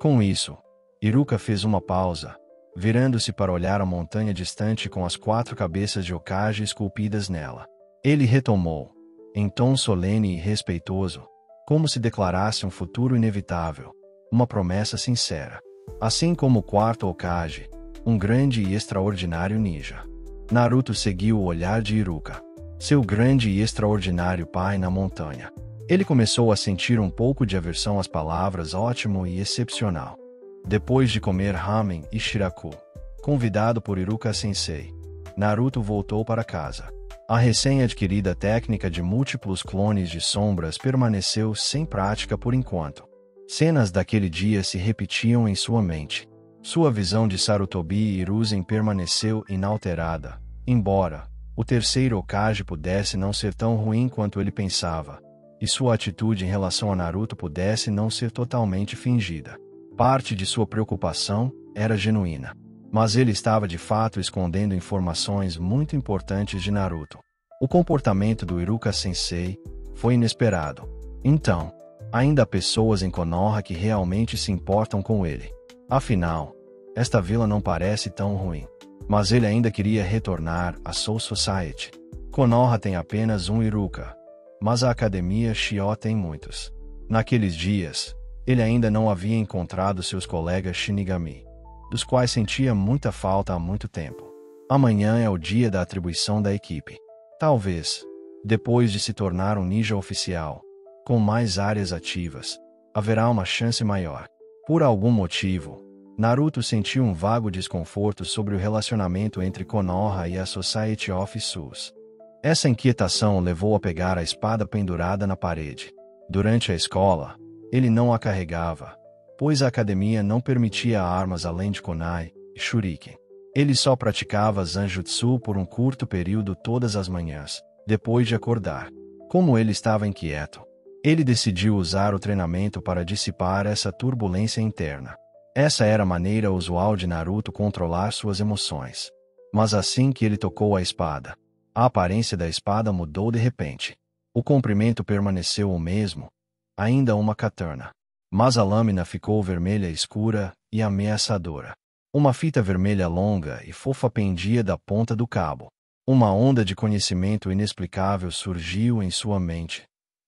Com isso, Iruka fez uma pausa, virando-se para olhar a montanha distante com as 4 cabeças de Hokage esculpidas nela. Ele retomou, em tom solene e respeitoso, como se declarasse um futuro inevitável, uma promessa sincera. Assim como o 4º Hokage, um grande e extraordinário ninja. Naruto seguiu o olhar de Iruka, seu grande e extraordinário pai na montanha. Ele começou a sentir um pouco de aversão às palavras ótimo e excepcional. Depois de comer ramen e shiraku, convidado por Iruka Sensei, Naruto voltou para casa. A recém-adquirida técnica de múltiplos clones de sombras permaneceu sem prática por enquanto. Cenas daquele dia se repetiam em sua mente. Sua visão de Sarutobi e Hiruzen permaneceu inalterada, embora o 3º Hokage pudesse não ser tão ruim quanto ele pensava, e sua atitude em relação a Naruto pudesse não ser totalmente fingida. Parte de sua preocupação era genuína, mas ele estava de fato escondendo informações muito importantes de Naruto. O comportamento do Iruka Sensei foi inesperado. Então, ainda há pessoas em Konoha que realmente se importam com ele. Afinal, esta vila não parece tão ruim. Mas ele ainda queria retornar à Soul Society. Konoha tem apenas um Iruka, mas a Academia Shio tem muitos. Naqueles dias, ele ainda não havia encontrado seus colegas Shinigami, dos quais sentia muita falta há muito tempo. Amanhã é o dia da atribuição da equipe. Talvez, depois de se tornar um ninja oficial, com mais áreas ativas, haverá uma chance maior. Por algum motivo, Naruto sentiu um vago desconforto sobre o relacionamento entre Konoha e a Society of Souls. Essa inquietação o levou a pegar a espada pendurada na parede. Durante a escola, ele não a carregava, pois a academia não permitia armas além de kunai e shuriken. Ele só praticava zanjutsu por um curto período todas as manhãs, depois de acordar. Como ele estava inquieto, ele decidiu usar o treinamento para dissipar essa turbulência interna. Essa era a maneira usual de Naruto controlar suas emoções. Mas assim que ele tocou a espada, a aparência da espada mudou de repente. O comprimento permaneceu o mesmo, ainda uma katana. Mas a lâmina ficou vermelha escura e ameaçadora. Uma fita vermelha longa e fofa pendia da ponta do cabo. Uma onda de conhecimento inexplicável surgiu em sua mente.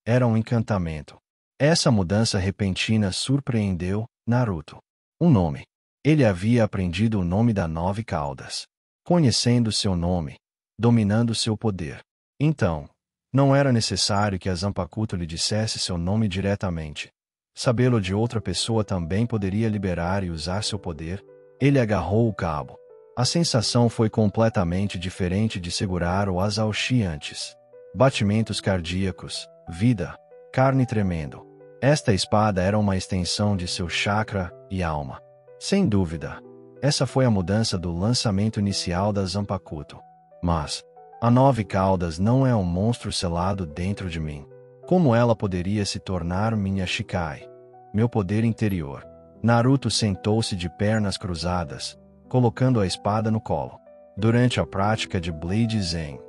Era um encantamento. Essa mudança repentina surpreendeu Naruto. Um nome. Ele havia aprendido o nome da 9 Caudas. Conhecendo seu nome, dominando seu poder. Então, não era necessário que a Zanpakuto lhe dissesse seu nome diretamente. Sabê-lo de outra pessoa também poderia liberar e usar seu poder. Ele agarrou o cabo. A sensação foi completamente diferente de segurar o Azaoshi antes. Batimentos cardíacos, vida, carne tremendo. Esta espada era uma extensão de seu chakra e alma. Sem dúvida, essa foi a mudança do lançamento inicial da Zanpakuto. Mas, a 9 Caudas não é um monstro selado dentro de mim. Como ela poderia se tornar minha Shikai? Meu poder interior. Naruto sentou-se de pernas cruzadas, colocando a espada no colo. Durante a prática de Blade Zen,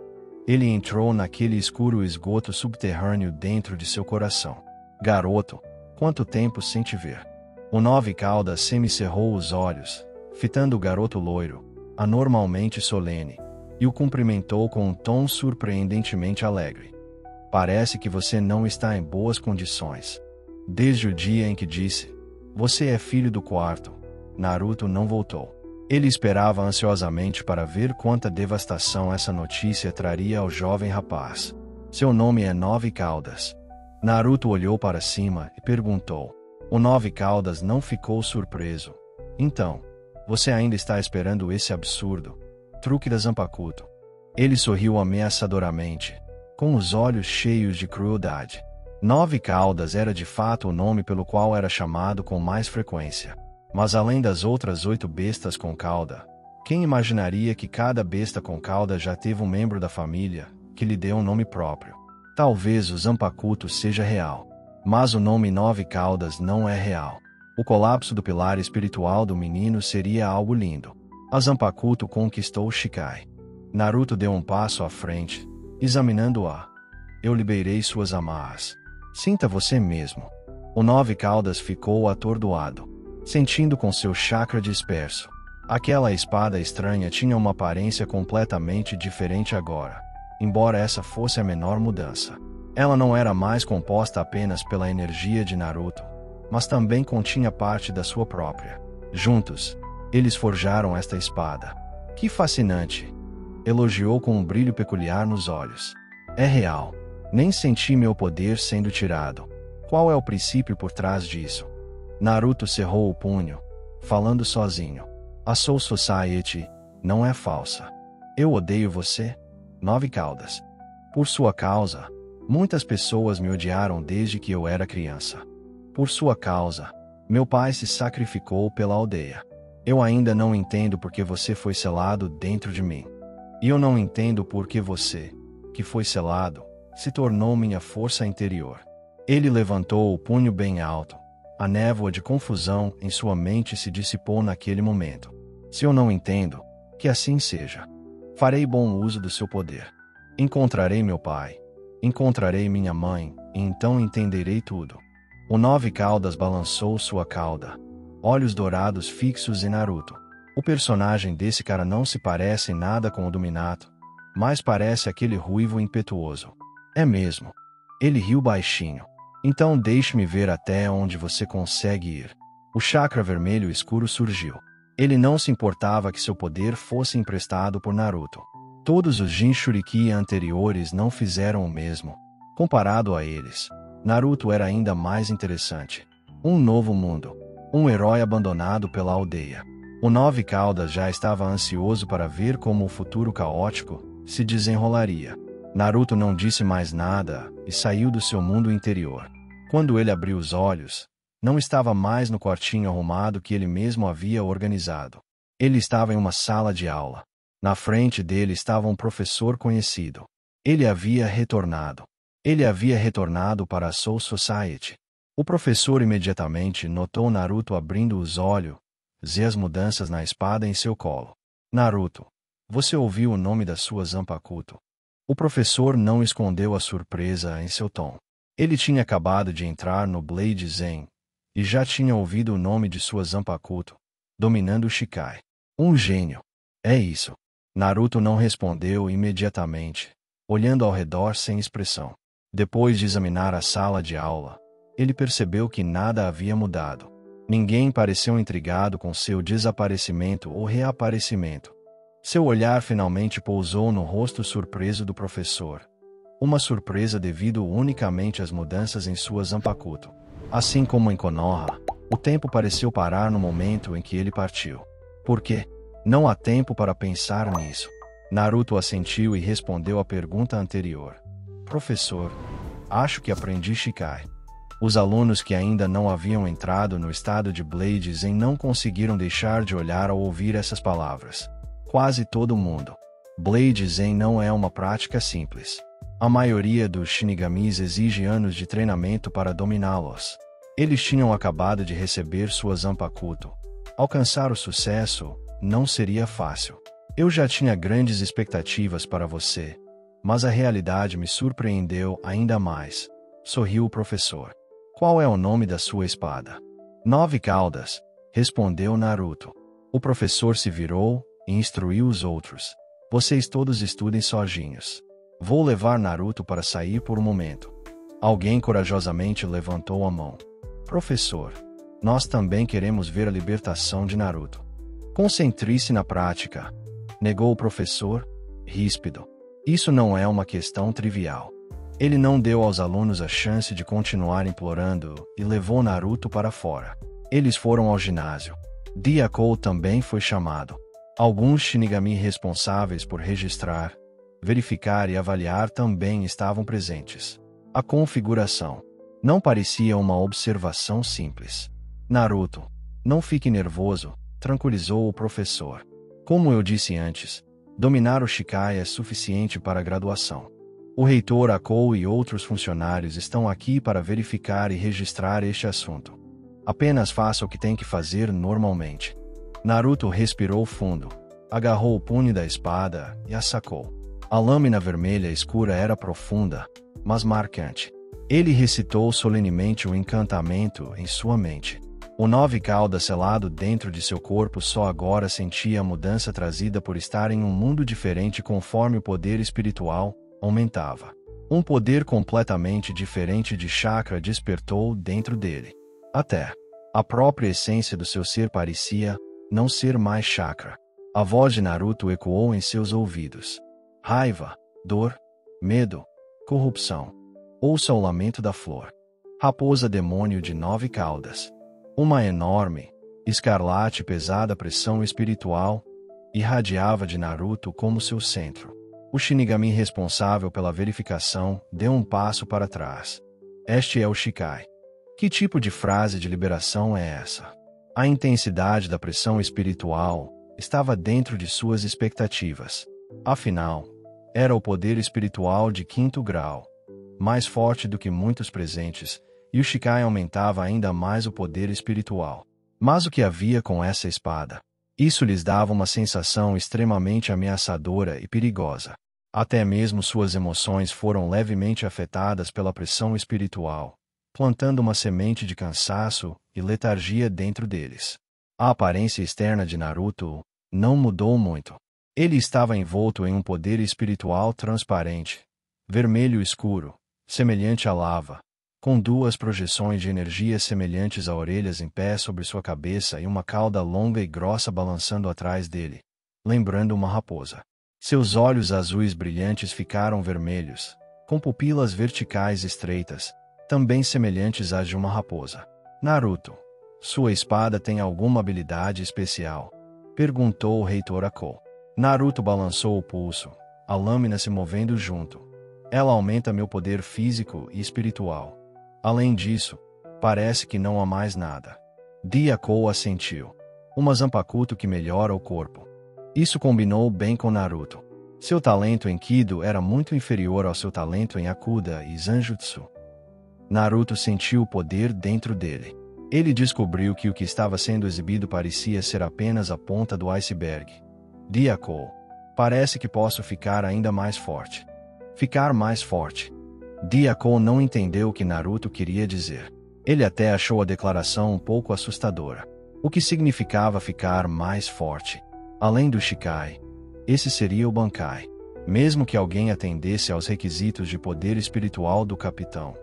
ele entrou naquele escuro esgoto subterrâneo dentro de seu coração. Garoto, quanto tempo sem te ver? O 9 Caudas semicerrou os olhos, fitando o garoto loiro, anormalmente solene, e o cumprimentou com um tom surpreendentemente alegre. Parece que você não está em boas condições. Desde o dia em que disse, você é filho do 4º, Naruto não voltou. Ele esperava ansiosamente para ver quanta devastação essa notícia traria ao jovem rapaz. Seu nome é 9 Caudas. Naruto olhou para cima e perguntou. O 9 Caudas não ficou surpreso. Então, você ainda está esperando esse absurdo truque da Zanpakuto? Ele sorriu ameaçadoramente, com os olhos cheios de crueldade. Nove Caudas era de fato o nome pelo qual era chamado com mais frequência. Mas além das outras 8 bestas com cauda, quem imaginaria que cada besta com cauda já teve um membro da família que lhe deu um nome próprio? Talvez o Zanpakuto seja real, mas o nome Nove Caudas não é real. O colapso do pilar espiritual do menino seria algo lindo. A Zanpakuto conquistou Shikai. Naruto deu um passo à frente, examinando-a. Eu liberei suas amarras. Sinta você mesmo. O Nove Caudas ficou atordoado, sentindo com seu chakra disperso. Aquela espada estranha tinha uma aparência completamente diferente agora. Embora essa fosse a menor mudança, ela não era mais composta apenas pela energia de Naruto, mas também continha parte da sua própria. Juntos, eles forjaram esta espada. Que fascinante! Elogiou com um brilho peculiar nos olhos. É real. Nem senti meu poder sendo tirado. Qual é o princípio por trás disso? Naruto cerrou o punho, falando sozinho. A Soul Society não é falsa. Eu odeio você, Nove Caudas. Por sua causa, muitas pessoas me odiaram desde que eu era criança. Por sua causa, meu pai se sacrificou pela aldeia. Eu ainda não entendo por que você foi selado dentro de mim. E eu não entendo por que você, que foi selado, se tornou minha força interior. Ele levantou o punho bem alto. A névoa de confusão em sua mente se dissipou naquele momento. Se eu não entendo, que assim seja. Farei bom uso do seu poder. Encontrarei meu pai. Encontrarei minha mãe, e então entenderei tudo. O Nove Caudas balançou sua cauda. Olhos dourados fixos em Naruto. O personagem desse cara não se parece em nada com o do Minato, mas parece aquele ruivo impetuoso. É mesmo. Ele riu baixinho. Então deixe-me ver até onde você consegue ir. O chakra vermelho escuro surgiu. Ele não se importava que seu poder fosse emprestado por Naruto. Todos os Jinchuriki anteriores não fizeram o mesmo. Comparado a eles, Naruto era ainda mais interessante. Um novo mundo. Um herói abandonado pela aldeia. O Nove Caudas já estava ansioso para ver como o futuro caótico se desenrolaria. Naruto não disse mais nada e saiu do seu mundo interior. Quando ele abriu os olhos, não estava mais no quartinho arrumado que ele mesmo havia organizado. Ele estava em uma sala de aula. Na frente dele estava um professor conhecido. Ele havia retornado. Ele havia retornado para a Soul Society. O professor imediatamente notou Naruto abrindo os olhos e as mudanças na espada em seu colo. Naruto, você ouviu o nome da sua Zanpakuto? O professor não escondeu a surpresa em seu tom. Ele tinha acabado de entrar no Blade Zen e já tinha ouvido o nome de sua Zanpakuto, dominando o Shikai. Um gênio. É isso. Naruto não respondeu imediatamente, olhando ao redor sem expressão. Depois de examinar a sala de aula, ele percebeu que nada havia mudado. Ninguém pareceu intrigado com seu desaparecimento ou reaparecimento. Seu olhar finalmente pousou no rosto surpreso do professor. Uma surpresa devido unicamente às mudanças em sua Zanpakuto. Assim como em Konoha, o tempo pareceu parar no momento em que ele partiu. Por quê? Não há tempo para pensar nisso. Naruto assentiu e respondeu à pergunta anterior. Professor, acho que aprendi Shikai. Os alunos que ainda não haviam entrado no estado de Blade Zen não conseguiram deixar de olhar ao ouvir essas palavras. Quase todo mundo. Blade Zen não é uma prática simples. A maioria dos Shinigamis exige anos de treinamento para dominá-los. Eles tinham acabado de receber sua Zanpakuto. Alcançar o sucesso não seria fácil. Eu já tinha grandes expectativas para você, mas a realidade me surpreendeu ainda mais. Sorriu o professor. Qual é o nome da sua espada? Nove Caudas, respondeu Naruto. O professor se virou e instruiu os outros. Vocês todos estudem sozinhos. Vou levar Naruto para sair por um momento. Alguém corajosamente levantou a mão. Professor, nós também queremos ver a libertação de Naruto. Concentre-se na prática, negou o professor, ríspido. Isso não é uma questão trivial. Ele não deu aos alunos a chance de continuar implorando e levou Naruto para fora. Eles foram ao ginásio. Dyakou também foi chamado. Alguns Shinigami responsáveis por registrar, verificar e avaliar também estavam presentes. A configuração. Não parecia uma observação simples. Naruto, não fique nervoso, tranquilizou o professor. Como eu disse antes, dominar o Shikai é suficiente para a graduação. O reitor Akou e outros funcionários estão aqui para verificar e registrar este assunto. Apenas faça o que tem que fazer normalmente. Naruto respirou fundo, agarrou o punho da espada e a sacou. A lâmina vermelha escura era profunda, mas marcante. Ele recitou solenemente o encantamento em sua mente. O 9 caudas selado dentro de seu corpo só agora sentia a mudança trazida por estar em um mundo diferente conforme o poder espiritual aumentava. Um poder completamente diferente de chakra despertou dentro dele. Até a própria essência do seu ser parecia não ser mais chakra. A voz de Naruto ecoou em seus ouvidos. Raiva, dor, medo, corrupção. Ouça o lamento da flor. Raposa demônio de 9 caudas. Uma enorme, escarlate e pesada pressão espiritual irradiava de Naruto como seu centro. O Shinigami responsável pela verificação deu um passo para trás. Este é o Shikai. Que tipo de frase de liberação é essa? A intensidade da pressão espiritual estava dentro de suas expectativas. Afinal, era o poder espiritual de 5º grau, mais forte do que muitos presentes, e o Shikai aumentava ainda mais o poder espiritual. Mas o que havia com essa espada? Isso lhes dava uma sensação extremamente ameaçadora e perigosa. Até mesmo suas emoções foram levemente afetadas pela pressão espiritual, plantando uma semente de cansaço e letargia dentro deles. A aparência externa de Naruto não mudou muito. Ele estava envolto em um poder espiritual transparente, vermelho escuro, semelhante à lava, com 2 projeções de energia semelhantes a orelhas em pé sobre sua cabeça e uma cauda longa e grossa balançando atrás dele, lembrando uma raposa. Seus olhos azuis brilhantes ficaram vermelhos, com pupilas verticais estreitas, também semelhantes às de uma raposa. Naruto, sua espada tem alguma habilidade especial? Perguntou o reitor Akou. Naruto balançou o pulso, a lâmina se movendo junto. Ela aumenta meu poder físico e espiritual. Além disso, parece que não há mais nada. Akou assentiu. Uma Zanpakuto que melhora o corpo. Isso combinou bem com Naruto. Seu talento em Kido era muito inferior ao seu talento em Akuda e Zanjutsu. Naruto sentiu o poder dentro dele. Ele descobriu que o que estava sendo exibido parecia ser apenas a ponta do iceberg. Akou, parece que posso ficar ainda mais forte. Ficar mais forte. Akou não entendeu o que Naruto queria dizer. Ele até achou a declaração um pouco assustadora. O que significava ficar mais forte? Além do Shikai, esse seria o Bankai. Mesmo que alguém atendesse aos requisitos de poder espiritual do capitão,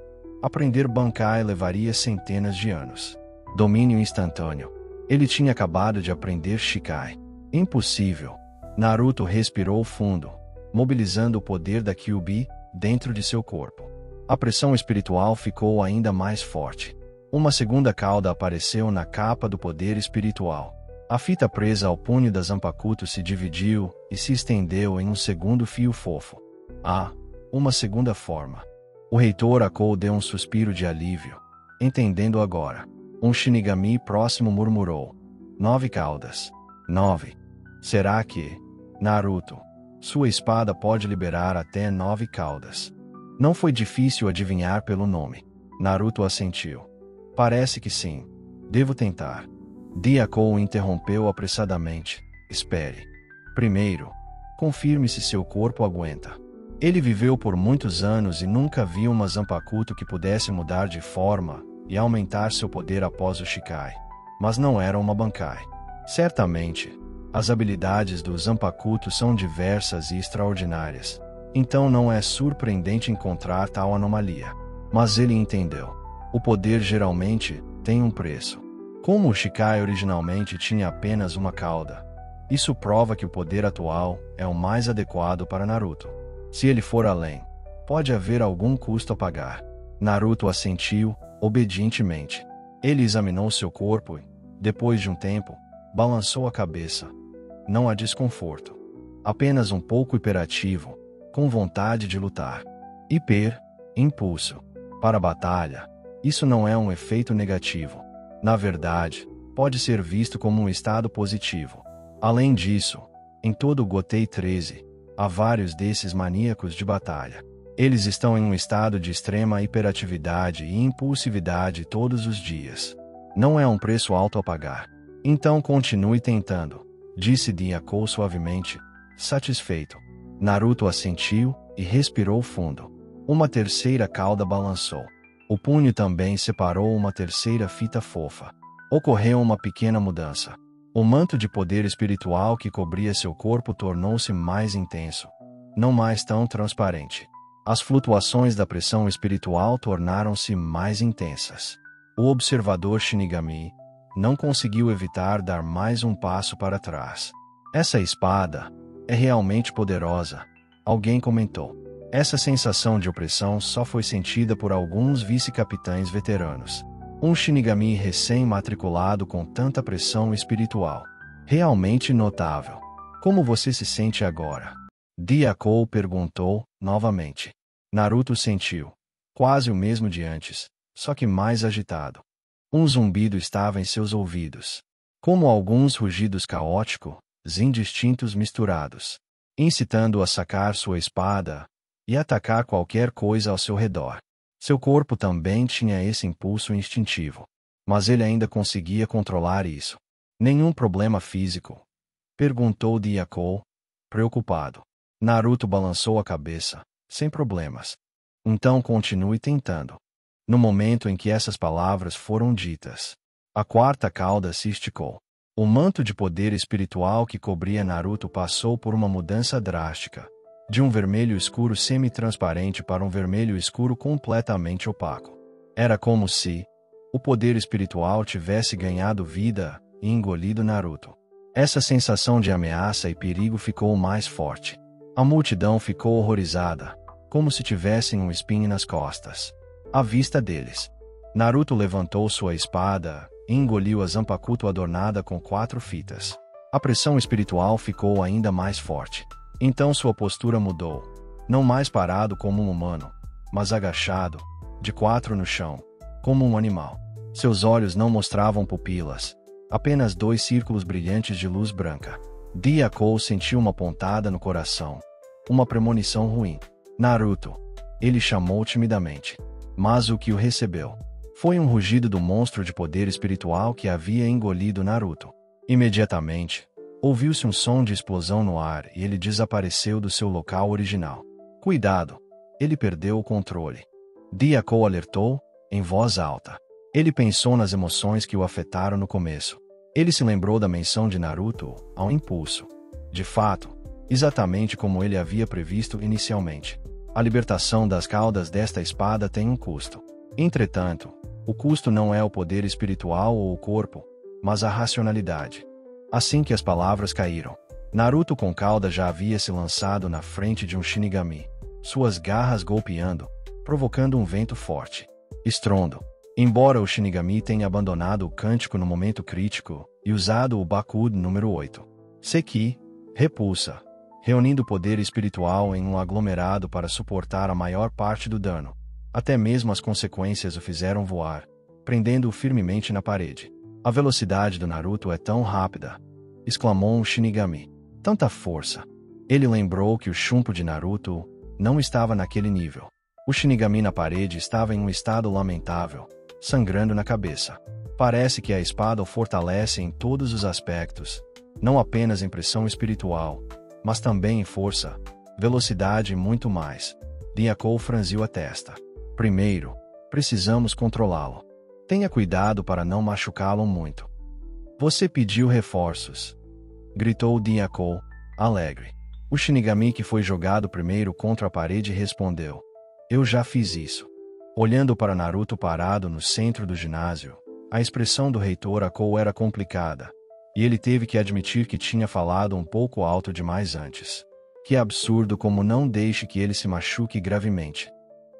aprender Bankai levaria centenas de anos. Domínio instantâneo. Ele tinha acabado de aprender Shikai. Impossível. Naruto respirou fundo, mobilizando o poder da Kyuubi dentro de seu corpo. A pressão espiritual ficou ainda mais forte. Uma segunda cauda apareceu na capa do poder espiritual. A fita presa ao punho da Zanpakuto se dividiu e se estendeu em um segundo fio fofo. Uma segunda forma. O reitor Akou deu um suspiro de alívio. Entendendo agora. Um Shinigami próximo murmurou. 9 caudas. 9. Será que... Naruto, sua espada pode liberar até 9 caudas. Não foi difícil adivinhar pelo nome. Naruto assentiu. Parece que sim. Devo tentar. Akou interrompeu apressadamente. Espere. Primeiro, confirme se seu corpo aguenta. Ele viveu por muitos anos e nunca viu uma Zanpakuto que pudesse mudar de forma e aumentar seu poder após o Shikai. Mas não era uma Bankai. Certamente, as habilidades do Zanpakuto são diversas e extraordinárias. Então não é surpreendente encontrar tal anomalia. Mas ele entendeu. O poder geralmente tem um preço. Como o Shikai originalmente tinha apenas uma cauda, isso prova que o poder atual é o mais adequado para Naruto. Se ele for além, pode haver algum custo a pagar. Naruto assentiu, obedientemente. Ele examinou seu corpo e, depois de um tempo, balançou a cabeça. Não há desconforto. Apenas um pouco hiperativo, com vontade de lutar. Impulso. Para a batalha. Isso não é um efeito negativo. Na verdade, pode ser visto como um estado positivo. Além disso, em todo o Gotei 13, há vários desses maníacos de batalha. Eles estão em um estado de extrema hiperatividade e impulsividade todos os dias. Não é um preço alto a pagar. Então continue tentando, disse Dyakou suavemente, satisfeito. Naruto assentiu e respirou fundo. Uma terceira cauda balançou. O punho também separou uma terceira fita fofa. Ocorreu uma pequena mudança. O manto de poder espiritual que cobria seu corpo tornou-se mais intenso, não mais tão transparente. As flutuações da pressão espiritual tornaram-se mais intensas. O observador Shinigami não conseguiu evitar dar mais um passo para trás. Essa espada é realmente poderosa, alguém comentou. Essa sensação de opressão só foi sentida por alguns vice-capitães veteranos. Um Shinigami recém-matriculado com tanta pressão espiritual. Realmente notável. Como você se sente agora? Dyakou perguntou, novamente. Naruto sentiu. Quase o mesmo de antes, só que mais agitado. Um zumbido estava em seus ouvidos. Como alguns rugidos caóticos, indistintos misturados. Incitando-o a sacar sua espada e atacar qualquer coisa ao seu redor. Seu corpo também tinha esse impulso instintivo. Mas ele ainda conseguia controlar isso. Nenhum problema físico? Perguntou Dyakou, preocupado. Naruto balançou a cabeça. Sem problemas. Então continue tentando. No momento em que essas palavras foram ditas, a quarta cauda se esticou. O manto de poder espiritual que cobria Naruto passou por uma mudança drástica. De um vermelho escuro semi-transparente para um vermelho escuro completamente opaco. Era como se o poder espiritual tivesse ganhado vida e engolido Naruto. Essa sensação de ameaça e perigo ficou mais forte. A multidão ficou horrorizada, como se tivessem um espinho nas costas. À vista deles, Naruto levantou sua espada e engoliu a Zanpakuto adornada com 4 fitas. A pressão espiritual ficou ainda mais forte. Então sua postura mudou. Não mais parado como um humano, mas agachado, de 4 no chão, como um animal. Seus olhos não mostravam pupilas, apenas 2 círculos brilhantes de luz branca. Dyakou sentiu uma pontada no coração. Uma premonição ruim. Naruto. Ele chamou timidamente. Mas o que o recebeu foi um rugido do monstro de poder espiritual que havia engolido Naruto. Imediatamente, ouviu-se um som de explosão no ar e ele desapareceu do seu local original. Cuidado! Ele perdeu o controle. Dyakou alertou, em voz alta. Ele pensou nas emoções que o afetaram no começo. Ele se lembrou da menção de Naruto ao impulso. De fato, exatamente como ele havia previsto inicialmente. A libertação das caudas desta espada tem um custo. Entretanto, o custo não é o poder espiritual ou o corpo, mas a racionalidade. Assim que as palavras caíram, Naruto com cauda já havia se lançado na frente de um Shinigami, suas garras golpeando, provocando um vento forte. Estrondo. Embora o Shinigami tenha abandonado o cântico no momento crítico e usado o Bakudo número 8. Seki, repulsa, reunindo o poder espiritual em um aglomerado para suportar a maior parte do dano. Até mesmo as consequências o fizeram voar, prendendo-o firmemente na parede. A velocidade do Naruto é tão rápida, exclamou um Shinigami. Tanta força. Ele lembrou que o chumpo de Naruto não estava naquele nível. O Shinigami na parede estava em um estado lamentável, sangrando na cabeça. Parece que a espada o fortalece em todos os aspectos, não apenas em pressão espiritual, mas também em força, velocidade e muito mais. Dyakou franziu a testa. Primeiro, precisamos controlá-lo. Tenha cuidado para não machucá-lo muito. Você pediu reforços, gritou Dyakou, alegre. O Shinigami que foi jogado primeiro contra a parede respondeu. Eu já fiz isso. Olhando para Naruto parado no centro do ginásio, a expressão do reitor Akou era complicada, e ele teve que admitir que tinha falado um pouco alto demais antes. Que absurdo, como não deixe que ele se machuque gravemente.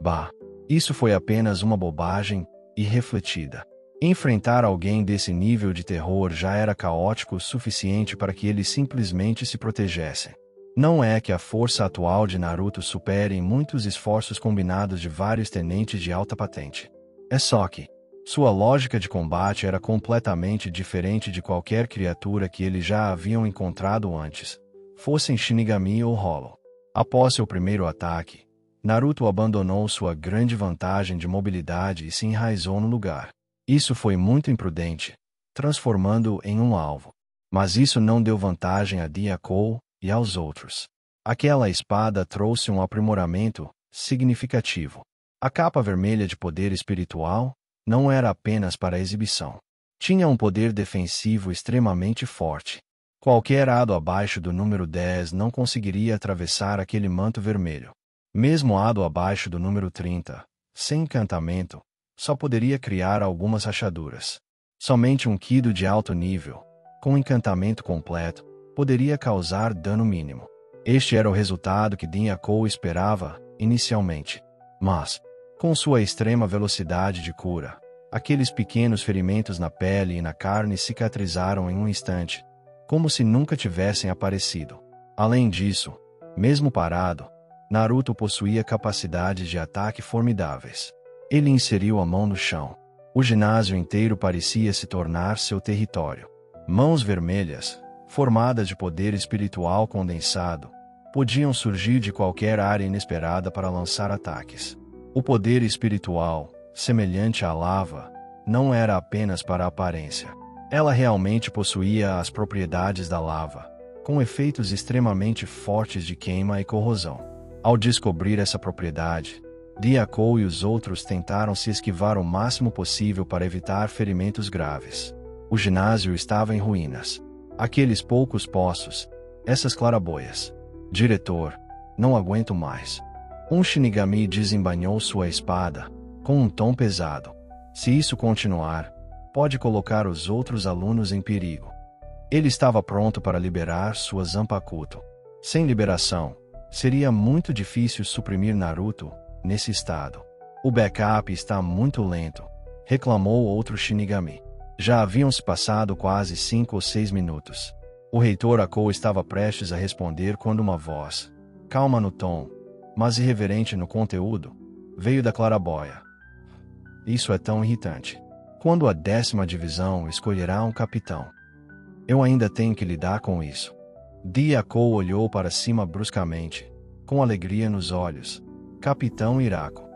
Bah, isso foi apenas uma bobagem, irrefletida. Enfrentar alguém desse nível de terror já era caótico o suficiente para que eles simplesmente se protegessem. Não é que a força atual de Naruto supere em muitos esforços combinados de vários tenentes de alta patente. É só que sua lógica de combate era completamente diferente de qualquer criatura que eles já haviam encontrado antes, fossem Shinigami ou Hollow. Após seu primeiro ataque, Naruto abandonou sua grande vantagem de mobilidade e se enraizou no lugar. Isso foi muito imprudente, transformando-o em um alvo. Mas isso não deu vantagem a Diakou e aos outros. Aquela espada trouxe um aprimoramento significativo. A capa vermelha de poder espiritual não era apenas para exibição. Tinha um poder defensivo extremamente forte. Qualquer ado abaixo do número 10 não conseguiria atravessar aquele manto vermelho. Mesmo ado abaixo do número 30, sem encantamento, só poderia criar algumas rachaduras. Somente um Kido de alto nível, com encantamento completo, poderia causar dano mínimo. Este era o resultado que Diakou esperava, inicialmente. Mas, com sua extrema velocidade de cura, aqueles pequenos ferimentos na pele e na carne cicatrizaram em um instante, como se nunca tivessem aparecido. Além disso, mesmo parado, Naruto possuía capacidades de ataque formidáveis. Ele inseriu a mão no chão. O ginásio inteiro parecia se tornar seu território. Mãos vermelhas, formadas de poder espiritual condensado, podiam surgir de qualquer área inesperada para lançar ataques. O poder espiritual, semelhante à lava, não era apenas para a aparência. Ela realmente possuía as propriedades da lava, com efeitos extremamente fortes de queima e corrosão. Ao descobrir essa propriedade, Diakou e os outros tentaram se esquivar o máximo possível para evitar ferimentos graves. O ginásio estava em ruínas. Aqueles poucos poços, essas claraboias. Diretor, não aguento mais. Um Shinigami desembainhou sua espada, com um tom pesado. Se isso continuar, pode colocar os outros alunos em perigo. Ele estava pronto para liberar sua Zanpakuto. Sem liberação, seria muito difícil suprimir Naruto nesse estado. O backup está muito lento, reclamou outro Shinigami. Já haviam se passado quase 5 ou 6 minutos. O reitor Akou estava prestes a responder quando uma voz, calma no tom, mas irreverente no conteúdo, veio da claraboia. Isso é tão irritante. Quando a 10ª divisão escolherá um capitão? Eu ainda tenho que lidar com isso. Diakou olhou para cima bruscamente, com alegria nos olhos. Capitão Iraco.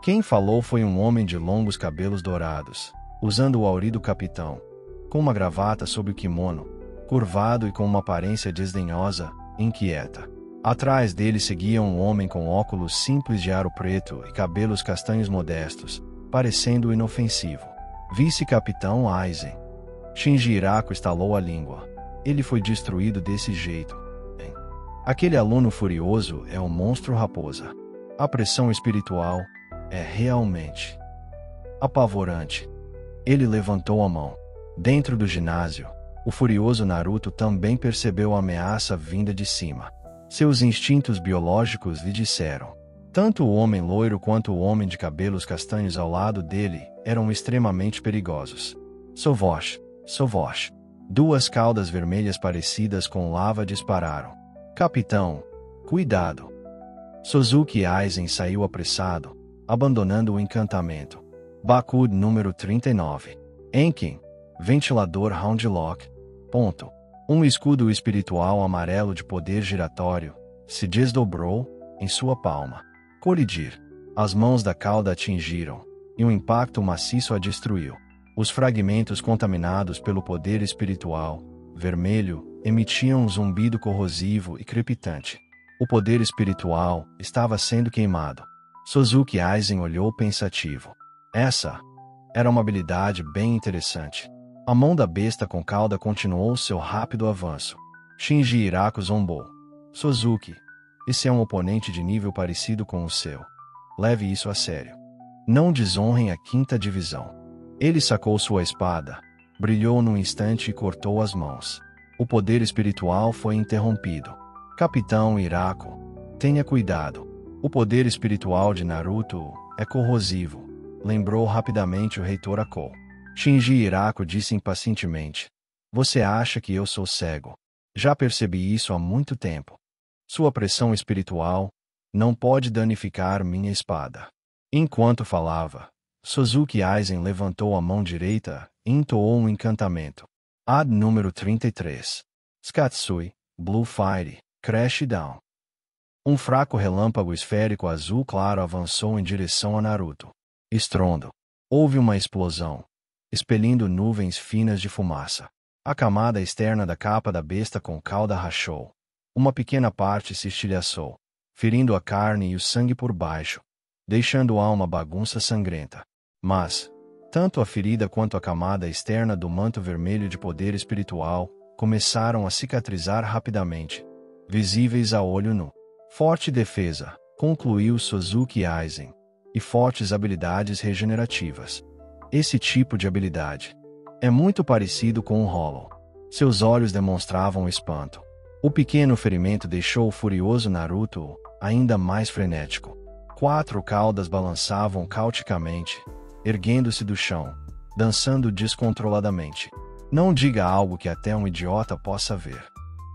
Quem falou foi um homem de longos cabelos dourados, usando o auri do capitão, com uma gravata sob o kimono, curvado e com uma aparência desdenhosa, inquieta. Atrás dele seguia um homem com óculos simples de aro preto e cabelos castanhos modestos, parecendo inofensivo. Vice-capitão Aizen. Shinji Iraco estalou a língua. Ele foi destruído desse jeito. Bem, aquele aluno furioso é um monstro raposa. A pressão espiritual é realmente apavorante. Ele levantou a mão. Dentro do ginásio, o furioso Naruto também percebeu a ameaça vinda de cima. Seus instintos biológicos lhe disseram. Tanto o homem loiro quanto o homem de cabelos castanhos ao lado dele eram extremamente perigosos. Sovosh, Sovosh. Duas caudas vermelhas parecidas com lava dispararam. Capitão, cuidado. Suzuki Aizen saiu apressado, abandonando o encantamento. Bakude número 39. Enkin, ventilador Roundlock. Ponto. Um escudo espiritual amarelo de poder giratório se desdobrou em sua palma. Colidir. As mãos da cauda atingiram, e um impacto maciço a destruiu. Os fragmentos contaminados pelo poder espiritual, vermelho, emitiam um zumbido corrosivo e crepitante. O poder espiritual estava sendo queimado. Suzuki Aizen olhou pensativo. Essa era uma habilidade bem interessante. A mão da besta com cauda continuou seu rápido avanço. Shinji Iraku zombou. Suzuki, esse é um oponente de nível parecido com o seu. Leve isso a sério. Não desonrem a 5ª divisão. Ele sacou sua espada, brilhou num instante e cortou as mãos. O poder espiritual foi interrompido. Capitão Iraku, tenha cuidado. O poder espiritual de Naruto é corrosivo, lembrou rapidamente o reitor Akou. Shinji Iraku disse impacientemente. Você acha que eu sou cego? Já percebi isso há muito tempo. Sua pressão espiritual não pode danificar minha espada. Enquanto falava, Suzuki Aizen levantou a mão direita e entoou um encantamento. Ad número 33. Skatsui, Blue Fire, Crash Down. Um fraco relâmpago esférico azul claro avançou em direção a Naruto. Estrondo. Houve uma explosão, expelindo nuvens finas de fumaça. A camada externa da capa da besta com cauda rachou. Uma pequena parte se estilhaçou, ferindo a carne e o sangue por baixo, deixando-a uma bagunça sangrenta. Mas, tanto a ferida quanto a camada externa do manto vermelho de poder espiritual começaram a cicatrizar rapidamente, visíveis a olho nu. Forte defesa, concluiu Suzuki Aizen, e fortes habilidades regenerativas. Esse tipo de habilidade é muito parecido com o Hollow. Seus olhos demonstravam espanto. O pequeno ferimento deixou o furioso Naruto ainda mais frenético. 4 caudas balançavam caoticamente, erguendo-se do chão, dançando descontroladamente. Não diga algo que até um idiota possa ver.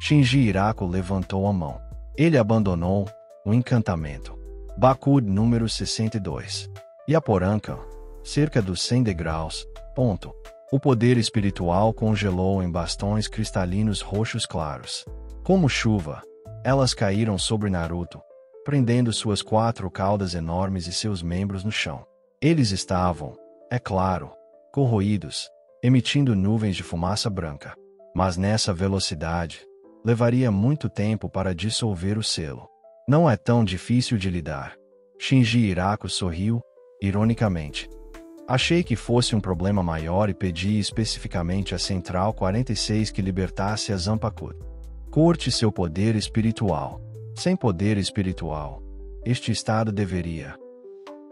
Shinji Hirako levantou a mão. Ele abandonou o encantamento. Bakude número 62. Yaporanka, cerca dos 100 degraus. Ponto. O poder espiritual congelou em bastões cristalinos roxos claros. Como chuva, elas caíram sobre Naruto, prendendo suas 4 caudas enormes e seus membros no chão. Eles estavam, é claro, corroídos, emitindo nuvens de fumaça branca. Mas nessa velocidade, levaria muito tempo para dissolver o selo. Não é tão difícil de lidar. Shinji Hirako sorriu, ironicamente. Achei que fosse um problema maior e pedi especificamente à Central 46 que libertasse a Zanpakuto. Corte seu poder espiritual. Sem poder espiritual, este estado deveria...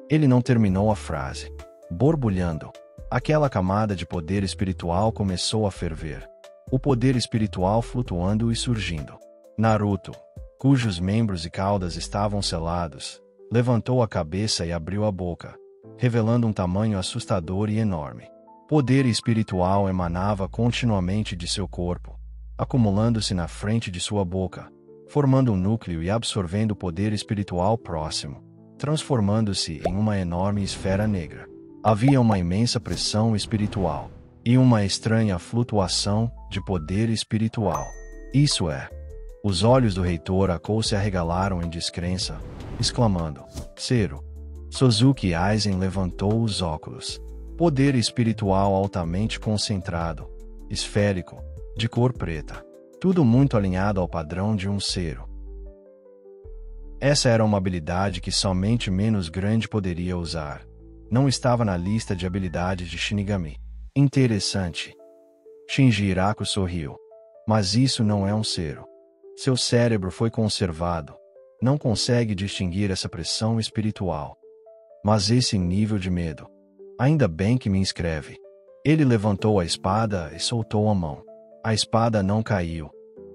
Ele não terminou a frase. Borbulhando, aquela camada de poder espiritual começou a ferver. O poder espiritual flutuando e surgindo. Naruto, cujos membros e caudas estavam selados, levantou a cabeça e abriu a boca, revelando um tamanho assustador e enorme. Poder espiritual emanava continuamente de seu corpo, acumulando-se na frente de sua boca, formando um núcleo e absorvendo o poder espiritual próximo, transformando-se em uma enorme esfera negra. Havia uma imensa pressão espiritual e uma estranha flutuação de poder espiritual. Isso é. Os olhos do reitor Akou se arregalaram em descrença, exclamando: Cero. Suzuki Aizen levantou os óculos. Poder espiritual altamente concentrado, esférico, de cor preta. Tudo muito alinhado ao padrão de um cero. Essa era uma habilidade que somente menos grande poderia usar. Não estava na lista de habilidades de Shinigami. Interessante. Shinji Hirako sorriu. Mas isso não é um cero. Seu cérebro foi conservado. Não consegue distinguir essa pressão espiritual. Mas esse nível de medo. Ainda bem que me inscreve. Ele levantou a espada e soltou a mão. A espada não caiu.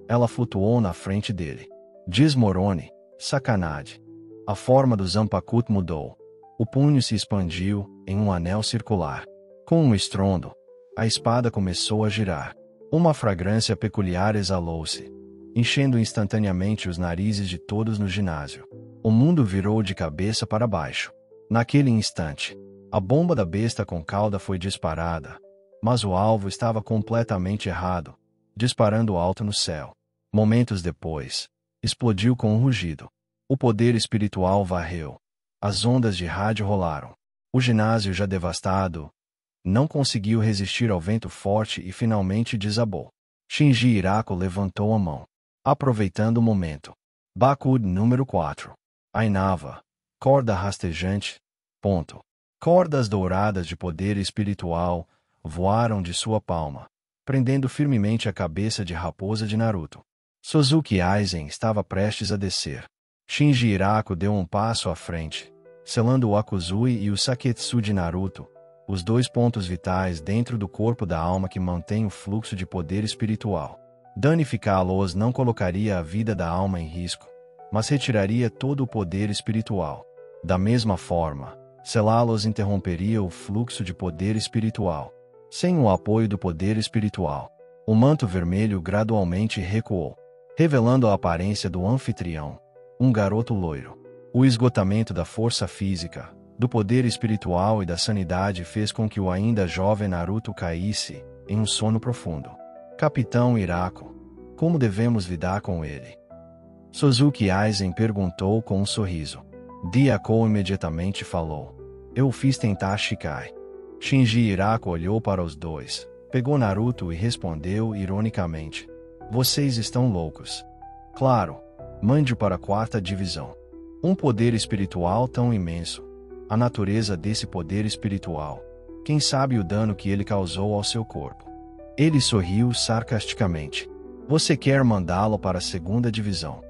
Ela flutuou na frente dele. Desmorone, sacanagem. A forma do Zanpakuto mudou. O punho se expandiu em um anel circular. Com um estrondo, a espada começou a girar. Uma fragrância peculiar exalou-se, enchendo instantaneamente os narizes de todos no ginásio. O mundo virou de cabeça para baixo. Naquele instante, a bomba da besta com cauda foi disparada, mas o alvo estava completamente errado, disparando alto no céu. Momentos depois, explodiu com um rugido. O poder espiritual varreu. As ondas de rádio rolaram. O ginásio, já devastado, não conseguiu resistir ao vento forte e finalmente desabou. Shinji Hirako levantou a mão, aproveitando o momento. Bakude número 4. Ainava. Corda rastejante. Ponto. Cordas douradas de poder espiritual voaram de sua palma, prendendo firmemente a cabeça de raposa de Naruto. Suzuki Aizen estava prestes a descer. Shinji Hirako deu um passo à frente, selando o Akuzui e o Saketsu de Naruto, os 2 pontos vitais dentro do corpo da alma que mantém o fluxo de poder espiritual. Danificá-los não colocaria a vida da alma em risco, mas retiraria todo o poder espiritual. Da mesma forma, selá-los interromperia o fluxo de poder espiritual. Sem o apoio do poder espiritual, o manto vermelho gradualmente recuou, revelando a aparência do anfitrião, um garoto loiro. O esgotamento da força física, do poder espiritual e da sanidade fez com que o ainda jovem Naruto caísse em um sono profundo. Capitão Hirako, como devemos lidar com ele? Suzuki Aizen perguntou com um sorriso. Diakou imediatamente falou. Eu o fiz tentar Shikai. Shinji Hirako olhou para os dois, pegou Naruto e respondeu ironicamente. Vocês estão loucos. Claro, mande-o para a 4ª divisão. Um poder espiritual tão imenso. A natureza desse poder espiritual. Quem sabe o dano que ele causou ao seu corpo. Ele sorriu sarcasticamente. Você quer mandá-lo para a 2ª divisão?